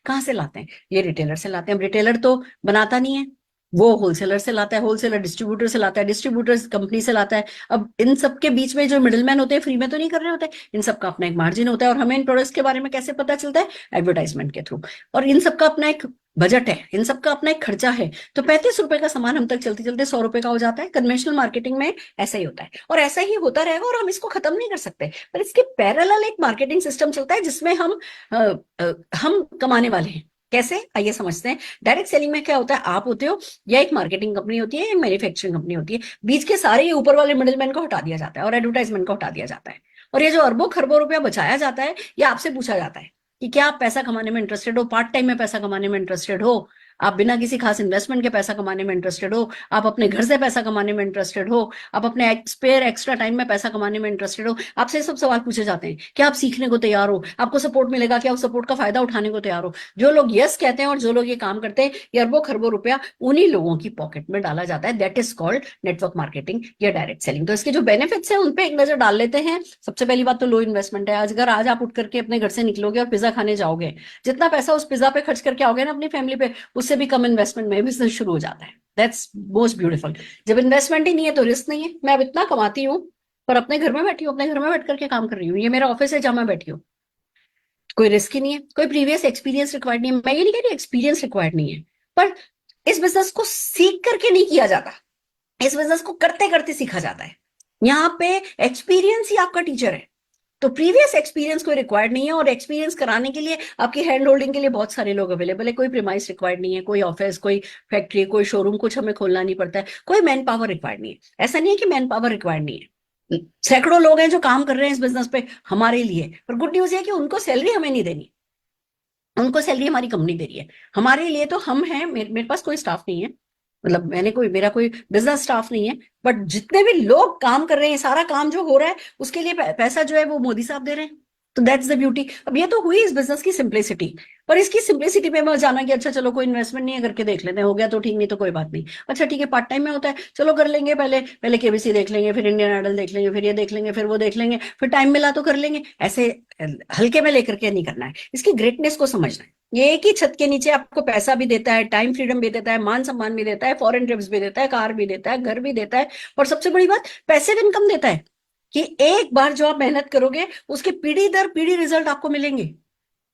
Speaker 2: कहाँ से लाते हैं? ये रिटेलर से लाते हैं। अब रिटेलर तो बनाता नहीं है, वो होलसेलर से लाता है, होलसेलर डिस्ट्रीब्यूटर से लाता है, डिस्ट्रीब्यूटर कंपनी से लाता है। अब इन सब के बीच में जो मिडिलमैन होते हैं फ्री में तो नहीं कर रहे होते, इन सब का अपना एक मार्जिन होता है। और हमें इन प्रोडक्ट्स के बारे में कैसे पता चलता है? एडवर्टाइजमेंट के थ्रू। और इन सब का अपना एक बजट है, इन सब का अपना एक खर्चा है। तो 35 रुपए का सामान हम तक चलते चलते 100 रुपए का हो जाता है। कन्वेंशनल मार्केटिंग में ऐसा ही होता है, और ऐसा ही होता रहेगा, और हम इसको खत्म नहीं कर सकते। पर इसके पैरेलल एक मार्केटिंग सिस्टम चलता है जिसमें हम कमाने वाले हैं। कैसे, आइए समझते हैं। डायरेक्ट सेलिंग में क्या होता है? आप होते हो, या एक मार्केटिंग कंपनी होती है, या मैन्युफैक्चरिंग कंपनी होती है। बीच के सारे ये ऊपर वाले मिडिलमैन को हटा दिया जाता है, और एडवर्टाइजमेंट को हटा दिया जाता है। और ये जो अरबों खरबों रुपया बचाया जाता है, ये आपसे पूछा जाता है कि क्या आप पैसा कमाने में इंटरेस्टेड हो, पार्ट टाइम में पैसा कमाने में इंटरेस्टेड हो, आप बिना किसी खास इन्वेस्टमेंट के पैसा कमाने में इंटरेस्टेड हो, आप अपने घर से पैसा कमाने में इंटरेस्टेड हो, आप अपने स्पेयर एक्स्ट्रा टाइम में पैसा कमाने में इंटरेस्टेड हो। आपसे सब सवाल पूछे जाते हैं। क्या आप सीखने को तैयार हो? आपको सपोर्ट मिलेगा? क्या उस सपोर्ट का फायदा उठाने को तैयार हो? जो लोग यस कहते हैं और जो लोग ये काम करते हैं, ये अरबों खरबों रुपया उन्हीं लोगों की पॉकेट में डाला जाता है। That is called network marketing या डायरेक्ट सेलिंग। तो इसके जो बेनिफिट्स हैं उन पे एक नजर डाल लेते हैं। सबसे पहली बात तो लो इन्वेस्टमेंट है। अगर आज आप उठ करके अपने घर से निकलोगे और पिज्जा खाने जाओगे, जितना पैसा उस पिज्जा पे खर्च करके आओगे ना अपनी फैमिली पे, उससे भी कम इन्वेस्टमेंट में बिजनेस शुरू हो जाता है। That's most beautiful. जब इन्वेस्टमेंट ही नहीं है तो रिस्क नहीं है। मैं अब इतना कमाती हूँ पर अपने घर में बैठी हूँ, अपने घर में बैठ करके काम कर रही हूँ, ये मेरा ऑफिस है जहां मैं बैठी हूँ। कोई रिस्क ही नहीं है, कोई प्रीवियस एक्सपीरियंस रिक्वायर्ड नहीं है। मैं ये नहीं कह रही एक्सपीरियंस रिक्वायर्ड नहीं है, पर इस बिजनेस को सीख करके नहीं किया जाता, इस बिजनेस को करते करते सीखा जाता है। यहाँ पे एक्सपीरियंस ही आपका टीचर है। तो प्रीवियस एक्सपीरियंस कोई रिक्वायर्ड नहीं है, और एक्सपीरियंस कराने के लिए आपकी हैंड होल्डिंग के लिए बहुत सारे लोग अवेलेबल है। कोई प्रीमाइस रिक्वायर्ड नहीं है, कोई ऑफिस, कोई फैक्ट्री, कोई शोरूम कुछ हमें खोलना नहीं पड़ता है, कोई मैन पावर रिक्वायर्ड नहीं है। ऐसा नहीं है कि मैन पावर रिक्वायर्ड नहीं है। सैकड़ों लोग हैं जो काम कर रहे हैं इस बिजनेस पे हमारे लिए, पर गुड न्यूज है कि उनको सैलरी हमें नहीं देनी, उनको सैलरी हमारी कंपनी दे रही है। हमारे लिए तो हम हैं, मेरे पास कोई स्टाफ नहीं है, मतलब मेरा कोई बिजनेस स्टाफ नहीं है, बट जितने भी लोग काम कर रहे हैं, सारा काम जो हो रहा है उसके लिए पैसा जो है वो मोदी साहब दे रहे हैं। तो दैट्स द ब्यूटी। अब ये तो हुई इस बिजनेस की सिंप्लिसिटी, पर इसकी सिंप्लिसिटी पे मैं जाना कि अच्छा चलो कोई इन्वेस्टमेंट नहीं है, करके देख लेते हैं, हो गया तो ठीक, नहीं तो कोई बात नहीं। अच्छा ठीक है, पार्ट टाइम में होता है, चलो कर लेंगे, पहले पहले केबीसी देख लेंगे, फिर इंडियन आइडल देख लेंगे, फिर ये देख लेंगे, फिर वो देख लेंगे, फिर टाइम मिला तो कर लेंगे। ऐसे हल्के में लेकर के नहीं करना है, इसकी ग्रेटनेस को समझना है। ये एक ही छत के नीचे आपको पैसा भी देता है, टाइम फ्रीडम भी देता है, मान सम्मान भी देता है, फॉरेन ट्रिप्स भी देता है, कार भी देता है, घर भी देता है, और सबसे बड़ी बात पैसिव इनकम देता है कि एक बार जो आप मेहनत करोगे उसके पीढ़ी दर पीढ़ी रिजल्ट आपको मिलेंगे।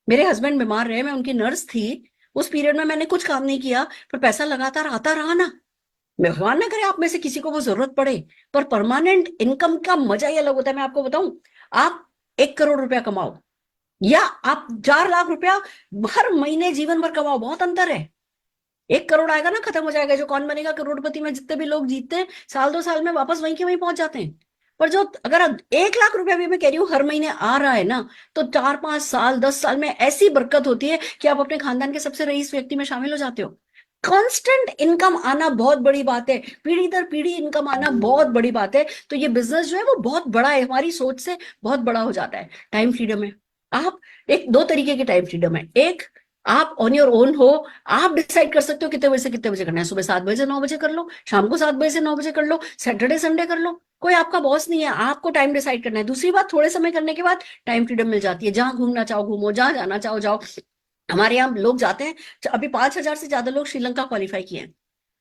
Speaker 2: मेरे हस्बैंड बीमार रहे, मैं उनकी नर्स थी, उस पीरियड में मैंने कुछ काम नहीं किया, पर पैसा लगातार आता रहा ना। भगवान ना करे आप में से किसी को वो जरूरत पड़े, पर परमानेंट इनकम का मजा ही अलग होता है। मैं आपको बताऊं, आप 1 करोड़ रुपया कमाओ या आप 4 लाख रुपया हर महीने जीवन भर कमाओ, बहुत अंतर है। 1 करोड़ आएगा ना, खत्म हो जाएगा। जो कौन बनेगा करोड़पति में जितने भी लोग जीतते हैं, साल 2 साल में वापस वहीं के वहीं पहुंच जाते हैं। पर जो अगर 1 लाख रुपया भी मैं कह रही हूँ हर महीने आ रहा है ना, तो 4 5 साल 10 साल में ऐसी बरकत होती है कि आप अपने खानदान के सबसे रईस व्यक्ति में शामिल हो जाते हो। कांस्टेंट इनकम आना बहुत बड़ी बात है, पीढ़ी दर पीढ़ी इनकम आना बहुत बड़ी बात है। तो ये बिजनेस जो है वो बहुत बड़ा है, हमारी सोच से बहुत बड़ा हो जाता है। टाइम फ्रीडम है। आप एक दो तरीके की टाइम फ्रीडम है। एक, आप ऑन योर ओन हो, आप डिसाइड कर सकते हो कितने बजे से कितने बजे करना है। सुबह 7 बजे से 9 बजे कर लो, शाम को 7 बजे से 9 बजे कर लो, सैटरडे संडे कर लो, कोई आपका बॉस नहीं है, आपको टाइम डिसाइड करना है। दूसरी बात, थोड़े समय करने के बाद टाइम फ्रीडम मिल जाती है, जहां घूमना चाहो घूमो, जहां जाना चाहो जाओ। हमारे यहाँ लोग जाते हैं, अभी 5,000 से ज्यादा लोग श्रीलंका क्वालिफाई किए हैं।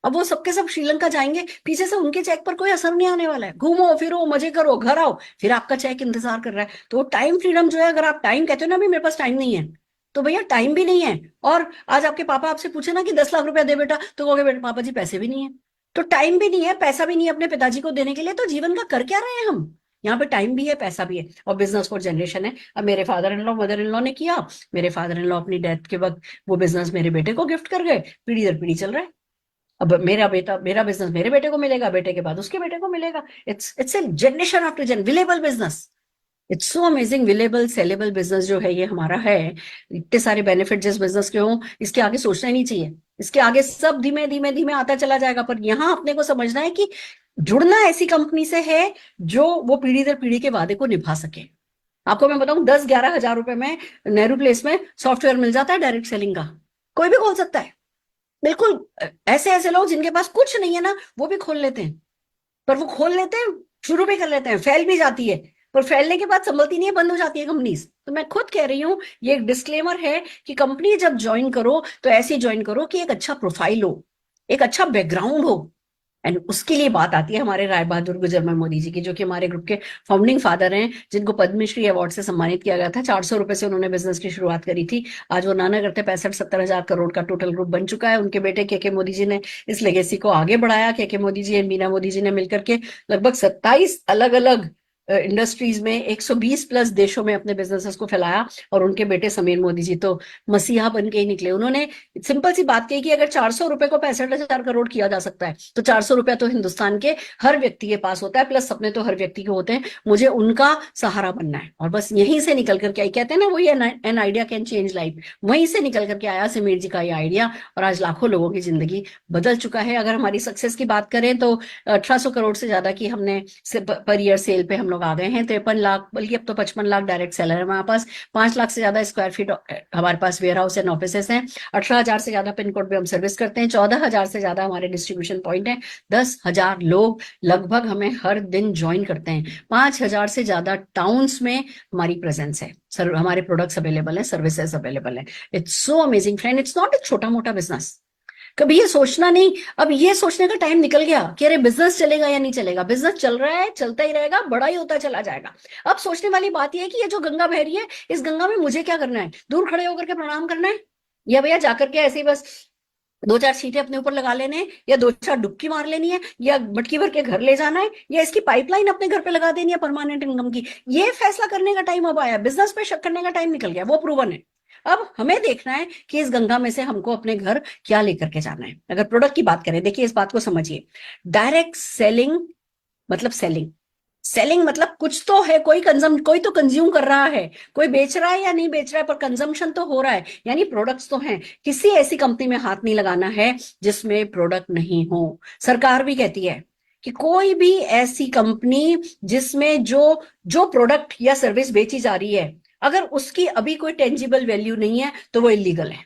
Speaker 2: अब वो सबके सब श्रीलंका जाएंगे, पीछे से उनके चेक पर कोई असर नहीं आने वाला है। घूमो फिरो मजे करो, घर आओ, फिर आपका चेक इंतजार कर रहा है। तो टाइम फ्रीडम जो है, अगर आप टाइम कहते हो ना, अभी मेरे पास टाइम नहीं है, तो भैया टाइम भी नहीं है। और आज आपके पापा आपसे पूछे ना कि 10 लाख रुपया दे बेटा, तो कहोगे बेटा पापा जी पैसे भी नहीं है। तो टाइम भी नहीं है, पैसा भी नहीं है अपने पिताजी को देने के लिए, तो जीवन का कर क्या रहे हैं हम? यहाँ पे टाइम भी है, पैसा भी है, और बिजनेस फॉर जनरेशन है। अब मेरे father in law mother in law ने किया, मेरे फादर इन लॉ अपनी डेथ के वक्त वो बिजनेस मेरे बेटे को गिफ्ट कर गए, पीढ़ी दर पीढ़ी चल रहा है। अब मेरा बिजनेस मेरे बेटे को मिलेगा, बेटे के बाद उसके बेटे को मिलेगा। It's a generation after gen willable business. It's so amazing. Willable sellable business जो है ये हमारा है। इतने सारे बेनिफिट जिस बिजनेस के हों, इसके आगे सोचना ही नहीं चाहिए। इसके आगे सब धीमे धीमे धीमे आता चला जाएगा। पर यहाँ अपने को समझना है कि जुड़ना ऐसी कंपनी से है जो वो पीढ़ी दर पीढ़ी के वादे को निभा सके। आपको मैं बताऊं, 10-11 हजार रुपए में नेहरू प्लेस में सॉफ्टवेयर मिल जाता है डायरेक्ट सेलिंग का। कोई भी खोल सकता है। बिल्कुल। ऐसे ऐसे लोग जिनके पास कुछ नहीं है ना, वो भी खोल लेते हैं। पर वो खोल लेते हैं, शुरू भी कर लेते हैं, फैल भी जाती है। पर फैलने के बाद संभलती नहीं है, बंद हो जाती है कंपनीज। तो मैं खुद कह रही हूं, ये एक डिस्क्लेमर है कि कंपनी जब ज्वाइन करो तो ऐसी ज्वाइन करो कि एक अच्छा प्रोफाइल हो, एक अच्छा बैकग्राउंड हो। एंड उसके लिए बात आती है हमारे राय बहादुर गुजरमल मोदी जी की, जो कि हमारे ग्रुप के फाउंडिंग फादर हैं, जिनको पद्मश्री अवार्ड से सम्मानित किया गया था। 400 रुपए से उन्होंने बिजनेस की शुरुआत करी थी। आज वो नाना करते 65-70 हजार करोड़ का टोटल ग्रुप बन चुका है। उनके बेटे के मोदी जी ने इस लेगेसी को आगे बढ़ाया। के मोदी जी एंड मीना मोदी जी ने मिलकर के लगभग 27 अलग अलग इंडस्ट्रीज में 120 प्लस देशों में अपने बिजनेसेस को फैलाया। और उनके बेटे समीर मोदी जी तो मसीहा बन के ही निकले। उन्होंने सिंपल सी बात कही कि अगर 400 रुपए को 65 हजार करोड़ किया जा सकता है, तो 400 रुपया तो हिंदुस्तान के हर व्यक्ति के पास होता है, प्लस सपने तो हर व्यक्ति के होते हैं। मुझे उनका सहारा बनना है। और बस यहीं से निकल करके आई, कहते हैं ना, वही an idea can change life. वहीं से निकल करके आया समीर जी का ये आइडिया, और आज लाखों लोगों की जिंदगी बदल चुका है। अगर हमारी सक्सेस की बात करें तो 1800 करोड़ से ज्यादा की हमने पर ईयर सेल पे हम लोग आ गए हैं। 53 लाख, बल्कि अब तो 55 लाख डायरेक्ट सेलर है हमारे पास। 5 लाख से ज्यादा स्क्वायर फीट हमारे पास वेयर हाउस एंड ऑफिसेस हैं। 18 हजार से ज्यादा पिन कोड पे हम सर्विस करते हैं। 14 हजार से ज्यादा हमारे डिस्ट्रीब्यूशन पॉइंट है। 10 हजार लोग लगभग हमें हर दिन ज्वाइन करते हैं। 5 हजार से ज्यादा टाउन्स में हमारी प्रेजेंस है। सर, हमारे प्रोडक्ट्स अवेलेबल है, सर्विसेज अवेलेबल है। It's so amazing friend. It's not a छोटा मोटा बिजनेस। कभी ये सोचना नहीं, अब ये सोचने का टाइम निकल गया कि अरे बिजनेस चलेगा या नहीं चलेगा। बिजनेस चल रहा है, चलता ही रहेगा, बड़ा ही होता चला जाएगा। अब सोचने वाली बात यह है कि ये जो गंगा बह रही है, इस गंगा में मुझे क्या करना है? दूर खड़े होकर के प्रणाम करना है, या भैया जाकर के ऐसे ही बस 2-4 छींटे अपने ऊपर लगा लेने हैं, या 2-4 डुबकी मार लेनी है, या मटकी भर के घर ले जाना है, या इसकी पाइपलाइन अपने घर पे लगा देनी है परमानेंट इनकम की? ये फैसला करने का टाइम अब आया। बिजनेस पे शक करने का टाइम निकल गया, वो प्रूवन है। अब हमें देखना है कि इस गंगा में से हमको अपने घर क्या लेकर के जाना है। अगर प्रोडक्ट की बात करें, देखिए इस बात को समझिए। डायरेक्ट सेलिंग मतलब सेलिंग। सेलिंग मतलब कुछ तो है, कोई तो कंज्यूम कर रहा है। कोई बेच रहा है या नहीं बेच रहा है, पर कंजम्पशन तो हो रहा है, यानी प्रोडक्ट्स तो हैं। किसी ऐसी कंपनी में हाथ नहीं लगाना है जिसमें प्रोडक्ट नहीं हो। सरकार भी कहती है कि कोई भी ऐसी कंपनी जिसमें जो जो प्रोडक्ट या सर्विस बेची जा रही है, अगर उसकी अभी कोई टेंजिबल वैल्यू नहीं है तो वो इलीगल है।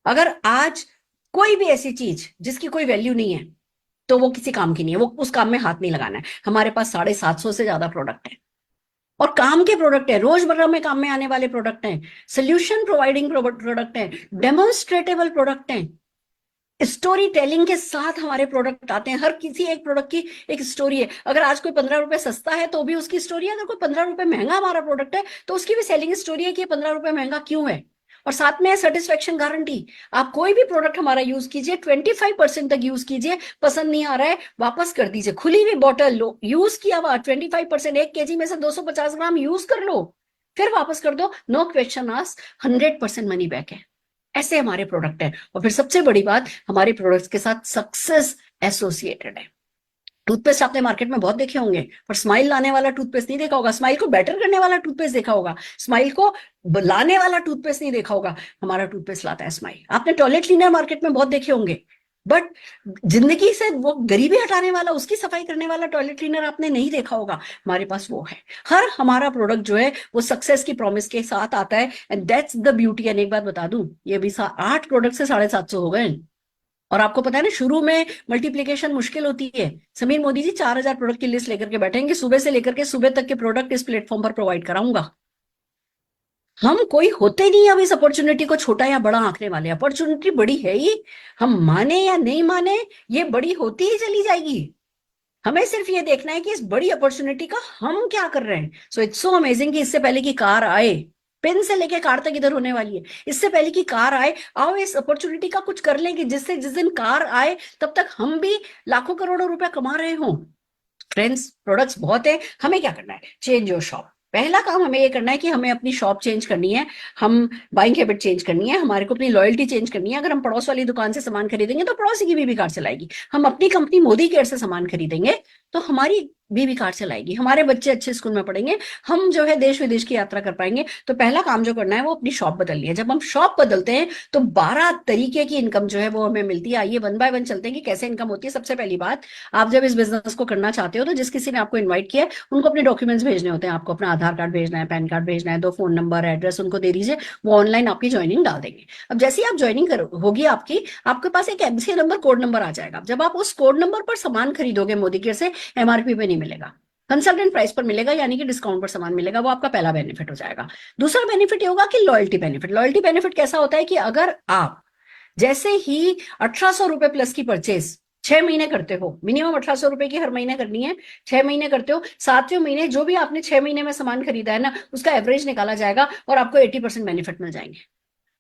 Speaker 2: अगर आज कोई भी ऐसी चीज जिसकी कोई वैल्यू नहीं है, तो वो किसी काम की नहीं है, वो उस काम में हाथ नहीं लगाना है। हमारे पास 750 से ज्यादा प्रोडक्ट है, और काम के प्रोडक्ट है, रोजमर्रा में काम में आने वाले प्रोडक्ट हैं, सोल्यूशन प्रोवाइडिंग प्रोडक्ट है, डेमोन्स्ट्रेटेबल प्रोडक्ट है। स्टोरी टेलिंग के साथ हमारे प्रोडक्ट आते हैं। हर किसी एक प्रोडक्ट की एक स्टोरी है। अगर आज कोई 15 रुपए सस्ता है तो भी उसकी स्टोरी है। अगर कोई 15 रुपए महंगा हमारा प्रोडक्ट है तो उसकी भी सेलिंग स्टोरी है कि ये 15 रुपए महंगा क्यों है। और साथ में है सेटिस्फेक्शन गारंटी। आप कोई भी प्रोडक्ट हमारा यूज कीजिए, 25% तक यूज कीजिए, पसंद नहीं आ रहा है वापस कर दीजिए। खुली हुई बॉटल लो, यूज किया हुआ 25%, 1 kg में से 250 ग्राम यूज कर लो, फिर वापस कर दो, no question ask, 100% money back है। ऐसे हमारे प्रोडक्ट है। और फिर सबसे बड़ी बात, हमारे प्रोडक्ट्स के साथ सक्सेस एसोसिएटेड है। टूथपेस्ट आपने मार्केट में बहुत देखे होंगे, पर स्माइल लाने वाला टूथपेस्ट नहीं देखा होगा। स्माइल को बेटर करने वाला टूथपेस्ट देखा होगा, स्माइल को लाने वाला टूथपेस्ट नहीं देखा होगा। हमारा टूथपेस्ट लाता है स्माइल। आपने टॉयलेट क्लीनर मार्केट में बहुत देखे होंगे, बट जिंदगी से वो गरीबी हटाने वाला, उसकी सफाई करने वाला टॉयलेट क्लीनर आपने नहीं देखा होगा। हमारे पास वो है। हर हमारा प्रोडक्ट जो है वो सक्सेस की प्रॉमिस के साथ आता है, and that's the beauty. And एक बात बता दूं, ये भी 8 प्रोडक्ट से 750 हो गए। और आपको पता है ना, शुरू में मल्टीप्लीकेशन मुश्किल होती है। समीर मोदी जी 4000 प्रोडक्ट की लिस्ट लेकर के बैठेंगे, सुबह से लेकर के सुबह तक के प्रोडक्ट इस प्लेटफॉर्म पर प्रोवाइड कराऊंगा। हम कोई होते नहीं अब इस अपॉर्चुनिटी को छोटा या बड़ा आंकने वाले। अपॉर्चुनिटी बड़ी है ही, हम माने या नहीं माने, ये बड़ी होती ही चली जाएगी। हमें सिर्फ ये देखना है कि इस बड़ी अपॉर्चुनिटी का हम क्या कर रहे हैं। सो इट्स सो अमेजिंग कि इससे पहले की कार आए, पिन से लेके कार तक इधर होने वाली है, इससे पहले की कार आए, आओ इस अपॉर्चुनिटी का कुछ कर लेंगे, जिससे जिस दिन कार आए तब तक हम भी लाखों करोड़ों रुपया कमा रहे हों। फ्रेंड्स, प्रोडक्ट्स बहुत है, हमें क्या करना है? Change your shop. पहला काम हमें ये करना है कि हमें अपनी शॉप चेंज करनी है, हम बाइंग हैबिट चेंज करनी है, हमारे को अपनी लॉयल्टी चेंज करनी है। अगर हम पड़ोस वाली दुकान से सामान खरीदेंगे तो पड़ोसी की बीबी कार्ड चलाएगी, हम अपनी कंपनी मोदी केयर से सामान खरीदेंगे तो हमारी बीबी कार्ड चलाएगी, हमारे बच्चे अच्छे स्कूल में पढ़ेंगे, हम जो है देश विदेश की यात्रा कर पाएंगे। तो पहला काम जो करना है वो अपनी शॉप बदलनी है। जब हम शॉप बदलते हैं तो 12 तरीके की इनकम जो है वो हमें मिलती है। आइए वन बाय वन चलते हैं कि कैसे इनकम होती है। सबसे पहली बात, आप जब इस बिजनेस को करना चाहते हो तो जिस किसी ने आपको इन्वाइट किया है उनको अपने डॉक्यूमेंट्स भेजने होते हैं। आपको अपना आधार कार्ड भेजना है, पैन कार्ड भेजना है, 2 फोन नंबर, एड्रेस उनको दे दीजिए, वो ऑनलाइन आपकी ज्वाइनिंग डाल देंगे। अब जैसे ही आप ज्वाइनिंग होगी आपकी, आपके पास एक एमसी नंबर, कोड नंबर आ जाएगा। जब आप उस कोड नंबर पर सामान खरीदोगे मोदी केयर से, एमआरपी पे नहीं मिलेगा, कंसल्टेंट प्राइस पर मिलेगा, यानी कि डिस्काउंट पर सामान मिलेगा। वो आपका पहला बेनिफिट हो जाएगा। दूसरा बेनिफिट ये होगा कि लॉयल्टी बेनिफिट। लॉयल्टी बेनिफिट कैसा होता है कि अगर आप जैसे ही 1800 रुपए प्लस की परचेज 6 महीने करते हो, मिनिमम 1800 रुपए की हर महीने करनी है, 6 महीने करते हो, 7वें महीने जो भी आपने 6 महीने में सामान खरीदा है ना, उसका एवरेज निकाला जाएगा और आपको 80% बेनिफिट मिल जाएंगे।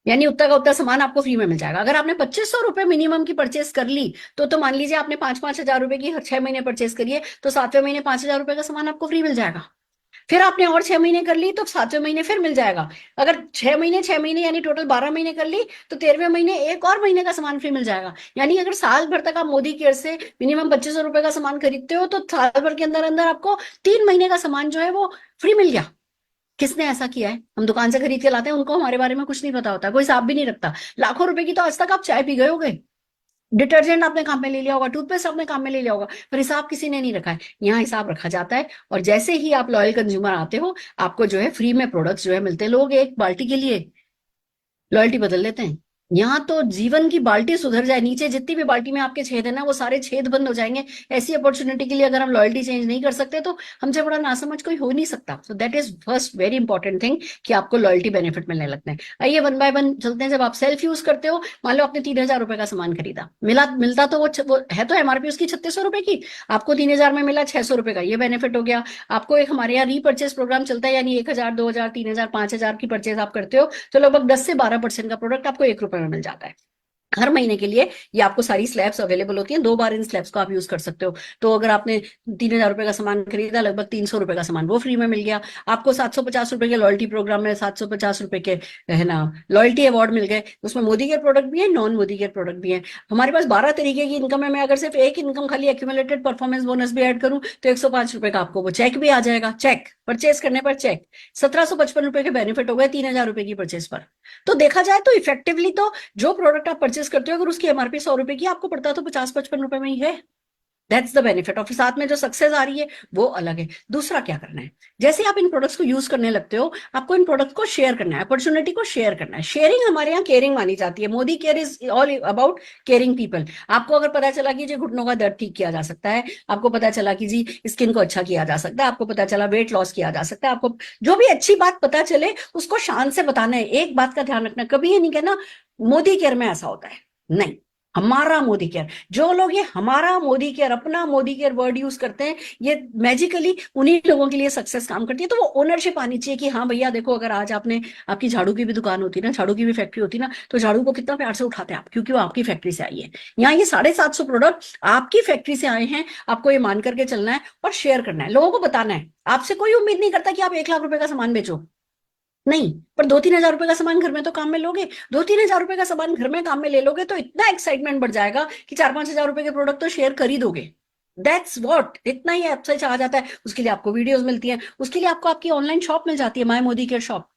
Speaker 2: यानी उतना का उतना सामान आपको फ्री में मिल जाएगा। अगर आपने 2500 रुपए मिनिमम की परचेस कर ली तो मान लीजिए आपने 5-5 हजार रुपए की हर 6 महीने परचेस करिए, तो 7वें महीने 5000 रुपए का सामान आपको फ्री मिल जाएगा। फिर आपने और 6 महीने कर ली तो 7वें महीने फिर मिल जाएगा। अगर 6 महीने यानी टोटल 12 महीने कर ली तो 13वें महीने एक और महीने का सामान फ्री मिल जाएगा। यानी अगर साल भर तक आप मोदी केयर से मिनिमम 2500 रुपए का सामान खरीदते हो तो साल भर के अंदर अंदर आपको 3 महीने का सामान जो है वो फ्री मिल गया। किसने ऐसा किया है? हम दुकान से खरीद के लाते हैं, उनको हमारे बारे में कुछ नहीं पता होता, कोई हिसाब भी नहीं रखता। लाखों रुपए की तो आज तक आप चाय पी गए होगे, डिटर्जेंट आपने काम में ले लिया होगा, टूथपेस्ट आपने काम में ले लिया होगा, पर हिसाब किसी ने नहीं रखा है। यहाँ हिसाब रखा जाता है और जैसे ही आप लॉयल कंज्यूमर आते हो, आपको जो है फ्री में प्रोडक्ट्स जो है मिलते हैं। लोग एक बाल्टी के लिए लॉयल्टी बदल लेते हैं। यहाँ तो जीवन की बाल्टी सुधर जाए, नीचे जितनी भी बाल्टी में आपके छेद है ना, वो सारे छेद बंद हो जाएंगे। ऐसी अपॉर्चुनिटी के लिए अगर हम लॉयल्टी चेंज नहीं कर सकते तो हमसे बड़ा नासमझ कोई हो नहीं सकता। So that is first very important thing कि आपको लॉयल्टी बेनिफिट मिलने लगते हैं। आइए वन बाय वन चलते हैं। जब आप सेल्फ यूज करते हो, मान लो आपने 3000 रुपए का सामान खरीदा, मिलता तो वो है तो एमआरपी उसकी 3600 रुपए की, आपको 3000 में मिला 600 रुपए का, ये बेनिफिट हो गया आपको। एक हमारे यहाँ रीपर्चेस प्रोग्राम चलता है, यानी 1000, 2000, 3000, 5000 की परचेज आप करते हो तो लगभग 10 से 12% का प्रोडक्ट आपको 1 रुपए में मिल जाता है हर महीने के लिए। ये आपको सारी स्लैब्स अवेलेबल होती हैं, 2 बार इन स्लैब्स को आप यूज कर सकते हो। तो अगर आपने 3000 रुपए का सामान खरीदा, लगभग 300 रुपए का सामान वो फ्री में मिल गया आपको। 750 रुपए के लॉयल्टी प्रोग्राम में 750 रुपए के है ना लॉयल्टी अवार्ड मिल गए। उसमें मोदी केयर प्रोडक्ट भी है, नॉन मोदी केयर प्रोडक्ट भी है। हमारे पास 12 तरीके की इनकम है। मैं अगर सिर्फ एक इनकम खाली एक्यूमुलेटेड परफॉर्मेंस बोनस भी ऐड करूं तो 105 रुपए का आपको वो चेक भी आ जाएगा। चेक परचेस करने पर चेक 1755 रुपए के बेनिफिट हो गए 3000 रुपए की परचेस पर। तो देखा जाए तो इफेक्टिवली तो जो प्रोडक्ट आप परचेस करते हो, अगर उसकी एमआरपी 100 रुपए की, आपको पड़ता तो 50-55 रुपए में ही है। That's the benefit. और फिर साथ में जो सक्सेस आ रही है वो अलग है। दूसरा क्या करना है, जैसे आप इन प्रोडक्ट्स को यूज करने लगते हो, आपको इन प्रोडक्ट को शेयर करना है, अपॉर्चुनिटी को शेयर करना है। शेयरिंग हमारे यहाँ केयरिंग मानी जाती है। Modi care is all about caring people. आपको अगर पता चला कि जी घुटनों का दर्द ठीक किया जा सकता है, आपको पता चला कि जी स्किन को अच्छा किया जा सकता है, आपको पता चला वेट लॉस किया जा सकता है, आपको जो भी अच्छी बात पता चले उसको शान से बताना है। एक बात का ध्यान रखना, कभी ये नहीं कहना मोदी केयर में ऐसा होता है, नहीं, हमारा मोदी केयर। जो लोग ये हमारा मोदी केयर, अपना मोदी केयर वर्ड यूज करते हैं, ये मैजिकली उन्हीं लोगों के लिए सक्सेस काम करती है। तो वो ओनरशिप आनी चाहिए कि हाँ भैया देखो, अगर आज आपने, आपकी झाड़ू की भी दुकान होती ना, झाड़ू की भी फैक्ट्री होती ना, तो झाड़ू को कितना प्यार से उठाते हैं आप, क्योंकि वो आपकी फैक्ट्री से आई है। यहाँ ये 750 प्रोडक्ट आपकी फैक्ट्री से आए हैं, आपको ये मान करके चलना है और शेयर करना है, लोगों को बताना है। आपसे कोई उम्मीद नहीं करता कि आप 1 लाख रुपए का सामान बेचो, नहीं, पर 2-3 हजार रुपए का सामान घर में तो काम में लोगे। 2-3 हजार रुपए का सामान घर में काम में ले लोगे तो इतना एक्साइटमेंट बढ़ जाएगा कि 4-5 हजार रुपए के प्रोडक्ट तो शेयर कर ही दोगे। दैट्स व्हाट, इतना ही आपसे चाहा जाता है। उसके लिए आपको वीडियोस मिलती हैं, उसके लिए आपको आपकी ऑनलाइन शॉप मिल जाती है, माय मोदी केयर शॉप।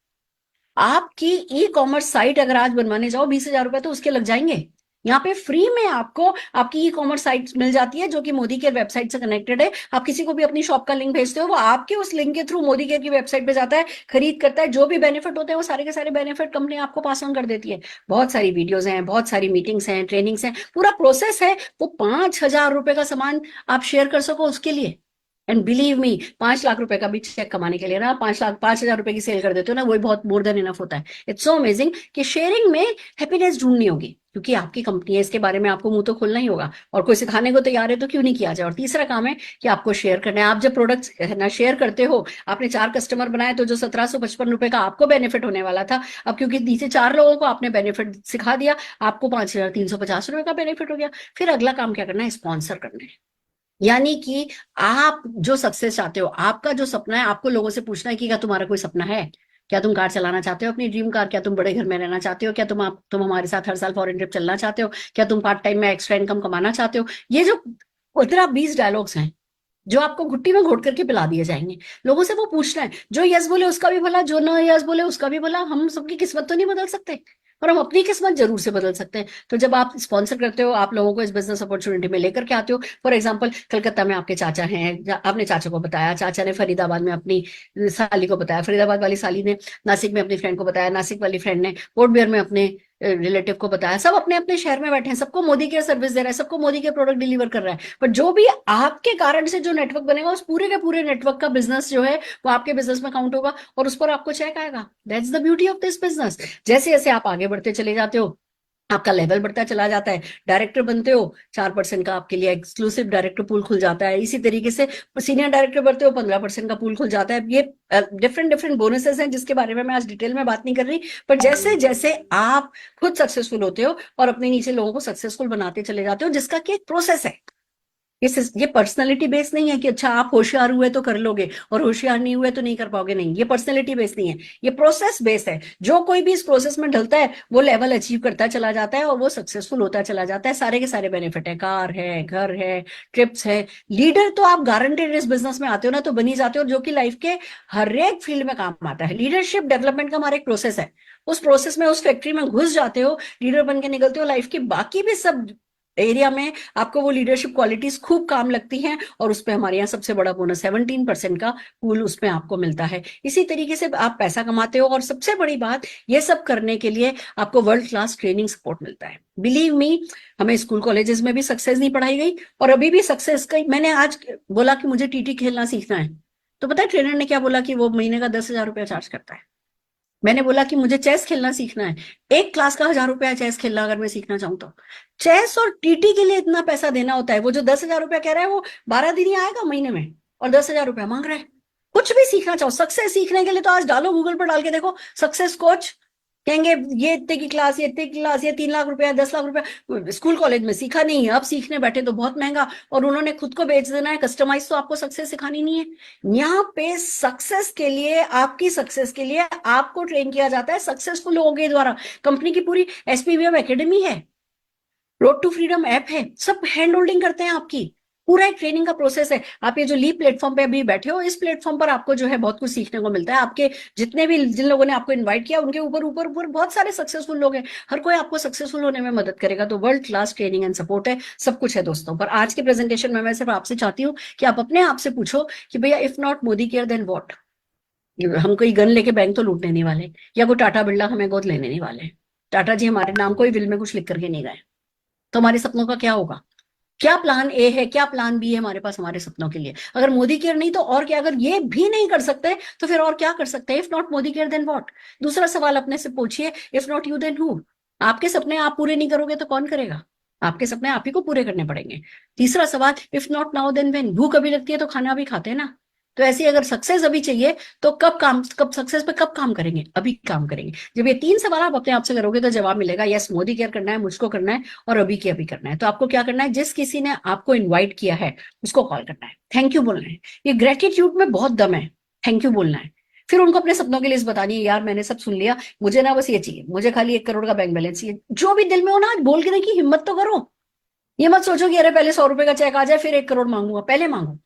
Speaker 2: आपकी ई कॉमर्स साइट अगर आज बनवाने जाओ, 20 हजार रुपए तो उसके लग जाएंगे। यहाँ पे फ्री में आपको आपकी ई कॉमर्स साइट मिल जाती है जो कि मोदी केयर वेबसाइट से कनेक्टेड है। आप किसी को भी अपनी शॉप का लिंक भेजते हो, वो आपके उस लिंक के थ्रू मोदी केयर की वेबसाइट पे जाता है, खरीद करता है। जो भी बेनिफिट होते हैं वो सारे के सारे बेनिफिट कंपनी आपको पास ऑन कर देती है। बहुत सारी वीडियोज हैं, बहुत सारी मीटिंग्स हैं, ट्रेनिंग्स हैं, पूरा प्रोसेस है। वो 5 हजार रुपए का सामान आप शेयर कर सको उसके लिए। एंड बिलीव मी, 5 लाख रुपए का भी चेक कमाने के लिए ना, 5 हजार रुपए की सेल कर देते हो ना, वही बहुत मोर देन इनफ होता है। इट्स सो अमेजिंग कि शेयरिंग में हैप्पीनेस ढूंढनी होगी, क्योंकि आपकी कंपनी है, इसके बारे में आपको मुंह तो खोलना ही होगा। और कोई सिखाने को तैयार है तो क्यों नहीं किया जाए। और तीसरा काम है कि आपको शेयर करना है। आप जब प्रोडक्ट्स ना शेयर करते हो, आपने 4 कस्टमर बनाए तो जो 1755 रुपए का आपको बेनिफिट होने वाला था, अब क्योंकि नीचे 4 लोगों को आपने बेनिफिट सिखा दिया, आपको 5350 रुपए का बेनिफिट हो गया। फिर अगला काम क्या करना है, स्पॉन्सर करना है। यानी कि आप जो सक्सेस चाहते हो, आपका जो सपना है, आपको लोगों से पूछना है कि क्या तुम्हारा कोई सपना है? क्या तुम कार चलाना चाहते हो, अपनी ड्रीम कार? क्या तुम बड़े घर में रहना चाहते हो? क्या तुम हमारे साथ हर साल फॉरेन ट्रिप चलना चाहते हो? क्या तुम पार्ट टाइम में एक्स्ट्रा इनकम कमाना चाहते हो? ये जो 15-20 डायलॉग्स हैं जो आपको घुट्टी में घोट करके पिला दिए जाएंगे, लोगों से वो पूछना है। जो यस बोले उसका भी भला, जो नो यस बोले उसका भी भला। हम सबकी किस्मत तो नहीं बदल सकते, पर हम अपनी किस्मत जरूर से बदल सकते हैं। तो जब आप स्पॉन्सर करते हो, आप लोगों को इस बिजनेस अपॉर्चुनिटी में लेकर के आते हो। फॉर एग्जाम्पल, कलकत्ता में आपके चाचा हैं, आपने चाचा को बताया, चाचा ने फरीदाबाद में अपनी साली को बताया, फरीदाबाद वाली साली ने नासिक में अपनी फ्रेंड को बताया, नासिक वाली फ्रेंड ने पोर्ट ब्लेयर में अपने रिलेटिव को बताया। सब अपने अपने शहर में बैठे हैं, सबको मोदी के सर्विस दे रहा है, सबको मोदी के प्रोडक्ट डिलीवर कर रहा है। पर जो भी आपके कारण से जो नेटवर्क बनेगा, उस पूरे के पूरे नेटवर्क का बिजनेस जो है वो आपके बिजनेस में काउंट होगा और उस पर आपको चेक आएगा। That's the beauty of this business. जैसे जैसे आप आगे बढ़ते चले जाते हो, आपका लेवल बढ़ता चला जाता है, डायरेक्टर बनते हो, 4% का आपके लिए एक्सक्लूसिव डायरेक्टर पूल खुल जाता है। इसी तरीके से सीनियर डायरेक्टर बनते हो, 15% का पूल खुल जाता है। ये डिफरेंट डिफरेंट बोनसेस हैं जिसके बारे में मैं आज डिटेल में बात नहीं कर रही। पर जैसे जैसे आप खुद सक्सेसफुल होते हो और अपने नीचे लोगों को सक्सेसफुल बनाते चले जाते हो, जिसका कि एक प्रोसेस है। ये पर्सनैलिटी बेस नहीं है कि अच्छा आप होशियार हुए तो कर लोगे और होशियार नहीं हुए तो नहीं कर पाओगे। नहीं, ये पर्सनैलिटी बेस नहीं है, ये प्रोसेस बेस है। जो कोई भी इस प्रोसेस में ढलता है वो लेवल अचीव करता चला जाता है और वो सक्सेसफुल होता चला जाता है। सारे के सारे बेनिफिट है, कार है, घर है, ट्रिप्स है। लीडर तो आप गारंटेड इस बिजनेस में आते हो ना तो बनी जाते हो, जो कि लाइफ के हर एक फील्ड में काम आता है। लीडरशिप डेवलपमेंट का हमारा एक प्रोसेस है। उस प्रोसेस में, उस फैक्ट्री में घुस जाते हो, लीडर बन के निकलते हो। लाइफ की बाकी भी सब एरिया में आपको वो लीडरशिप क्वालिटीज खूब काम लगती हैं और उस पे हमारे यहाँ सबसे बड़ा बोनस 17% का पूल उसमें आपको मिलता है। इसी तरीके से आप पैसा कमाते हो और सबसे बड़ी बात, ये सब करने के लिए आपको वर्ल्ड क्लास ट्रेनिंग सपोर्ट मिलता है। बिलीव मी, हमें स्कूल कॉलेजेस में भी सक्सेस नहीं पढ़ाई गई और अभी भी सक्सेस का मैंने आज बोला कि मुझे टीटी खेलना सीखना है, तो पता है ट्रेनर ने क्या बोला? कि वो महीने का 10,000 रुपया चार्ज करता है। मैंने बोला कि मुझे चेस खेलना सीखना है, एक क्लास का 1,000 रुपया चेस खेलना अगर मैं सीखना चाहूँ तो। चेस और टीटी के लिए इतना पैसा देना होता है। वो जो 10,000 रुपया कह रहा है वो 12 दिन ही आएगा महीने में और 10,000 रुपया मांग रहा है। कुछ भी सीखना चाहो, सक्सेस सीखने के लिए तो आज डालो, गूगल पर डाल के देखो सक्सेस कोच, कहेंगे ये इतने की क्लास, ये इतने की क्लास, ये 3 लाख रुपया, 10 लाख रुपया। स्कूल कॉलेज में सीखा नहीं है, अब सीखने बैठे तो बहुत महंगा और उन्होंने खुद को बेच देना है। कस्टमाइज तो आपको सक्सेस सिखानी नहीं है। यहाँ पे सक्सेस के लिए, आपकी सक्सेस के लिए आपको ट्रेन किया जाता है सक्सेसफुल लोगों के द्वारा। कंपनी की पूरी एसपीवीएम एकेडमी है, रोड टू फ्रीडम ऐप है, सब हैंड होल्डिंग करते हैं आपकी। पूरा एक ट्रेनिंग का प्रोसेस है। आप ये जो लीप प्लेटफॉर्म पे अभी बैठे हो, इस प्लेटफॉर्म पर आपको जो है बहुत कुछ सीखने को मिलता है। आपके जितने भी, जिन लोगों ने आपको इनवाइट किया, उनके ऊपर ऊपर ऊपर बहुत सारे सक्सेसफुल लोग हैं। हर कोई आपको सक्सेसफुल होने में मदद करेगा। तो world class training and support है, सब कुछ है दोस्तों। पर आज के प्रेजेंटेशन में मैं सिर्फ आपसे चाहती हूँ कि आप अपने आप से पूछो कि भैया, if not Modi care then what? हम कोई गन लेके बैंक तो लूटने नहीं वाले, या कोई टाटा बिरला हमें गोद लेने नहीं वाले। टाटा जी हमारे नाम कोई विल में कुछ लिख करके नहीं गए। तो हमारे सपनों का क्या होगा? क्या प्लान ए है, क्या प्लान बी है हमारे पास हमारे सपनों के लिए? अगर मोदी केयर नहीं तो और क्या? अगर ये भी नहीं कर सकते तो फिर और क्या कर सकते हैं? If not Modi care then what? दूसरा सवाल अपने से पूछिए, if not you then who? आपके सपने आप पूरे नहीं करोगे तो कौन करेगा? आपके सपने आप ही को पूरे करने पड़ेंगे। तीसरा सवाल, if not now then when? भूख अभी लगती है तो खाना भी खाते हैं ना। तो ऐसी अगर सक्सेस अभी चाहिए तो कब सक्सेस पे कब काम करेंगे? अभी काम करेंगे। जब ये 3 सवाल आप अपने आप से करोगे तो जवाब मिलेगा, यस मोदी केयर करना है, मुझको करना है और अभी के अभी करना है। तो आपको क्या करना है? जिस किसी ने आपको इन्वाइट किया है उसको कॉल करना है, थैंक यू बोलना है। ये ग्रेटिट्यूड में बहुत दम है, थैंक यू बोलना है। फिर उनको अपने सपनों की लिस्ट बतानी है, यार मैंने सब सुन लिया, मुझे ना बस ये चाहिए, मुझे खाली 1 करोड़ का बैंक बैलेंस चाहिए। जो भी दिल में हो ना, आज बोल के देखिए, हिम्मत तो करो। ये मत सोचो कि अरे पहले 100 रुपए का चेक आ जाए फिर 1 करोड़ मांगूंगा। पहले मांगो।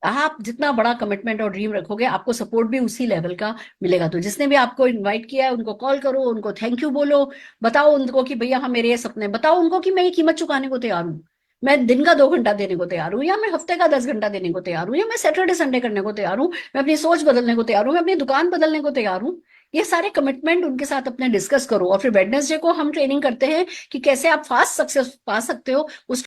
Speaker 2: आप जितना बड़ा कमिटमेंट और ड्रीम रखोगे, आपको सपोर्ट भी उसी लेवल का मिलेगा। तो जिसने भी आपको इनवाइट किया है उनको कॉल करो, उनको थैंक यू बोलो, बताओ उनको कि भैया हाँ मेरे ये सपने, बताओ उनको कि मैं ये कीमत चुकाने को तैयार हूँ। मैं दिन का 2 घंटा देने को तैयार हूँ, या मैं हफ्ते का 10 घंटा देने को तैयार हूँ, या मैं सैटरडे संडे करने को तैयार हूँ, मैं अपनी सोच बदलने को तैयार हूँ, मैं अपनी दुकान बदलने को तैयार हूँ। ये सारे कमिटमेंट उनके साथ अपने डिस्कस करो। और फिर वेडनेसडे को हम ट्रेनिंग करते हैं कि कैसे आप फास्ट सक्सेस पा सकते हो। उस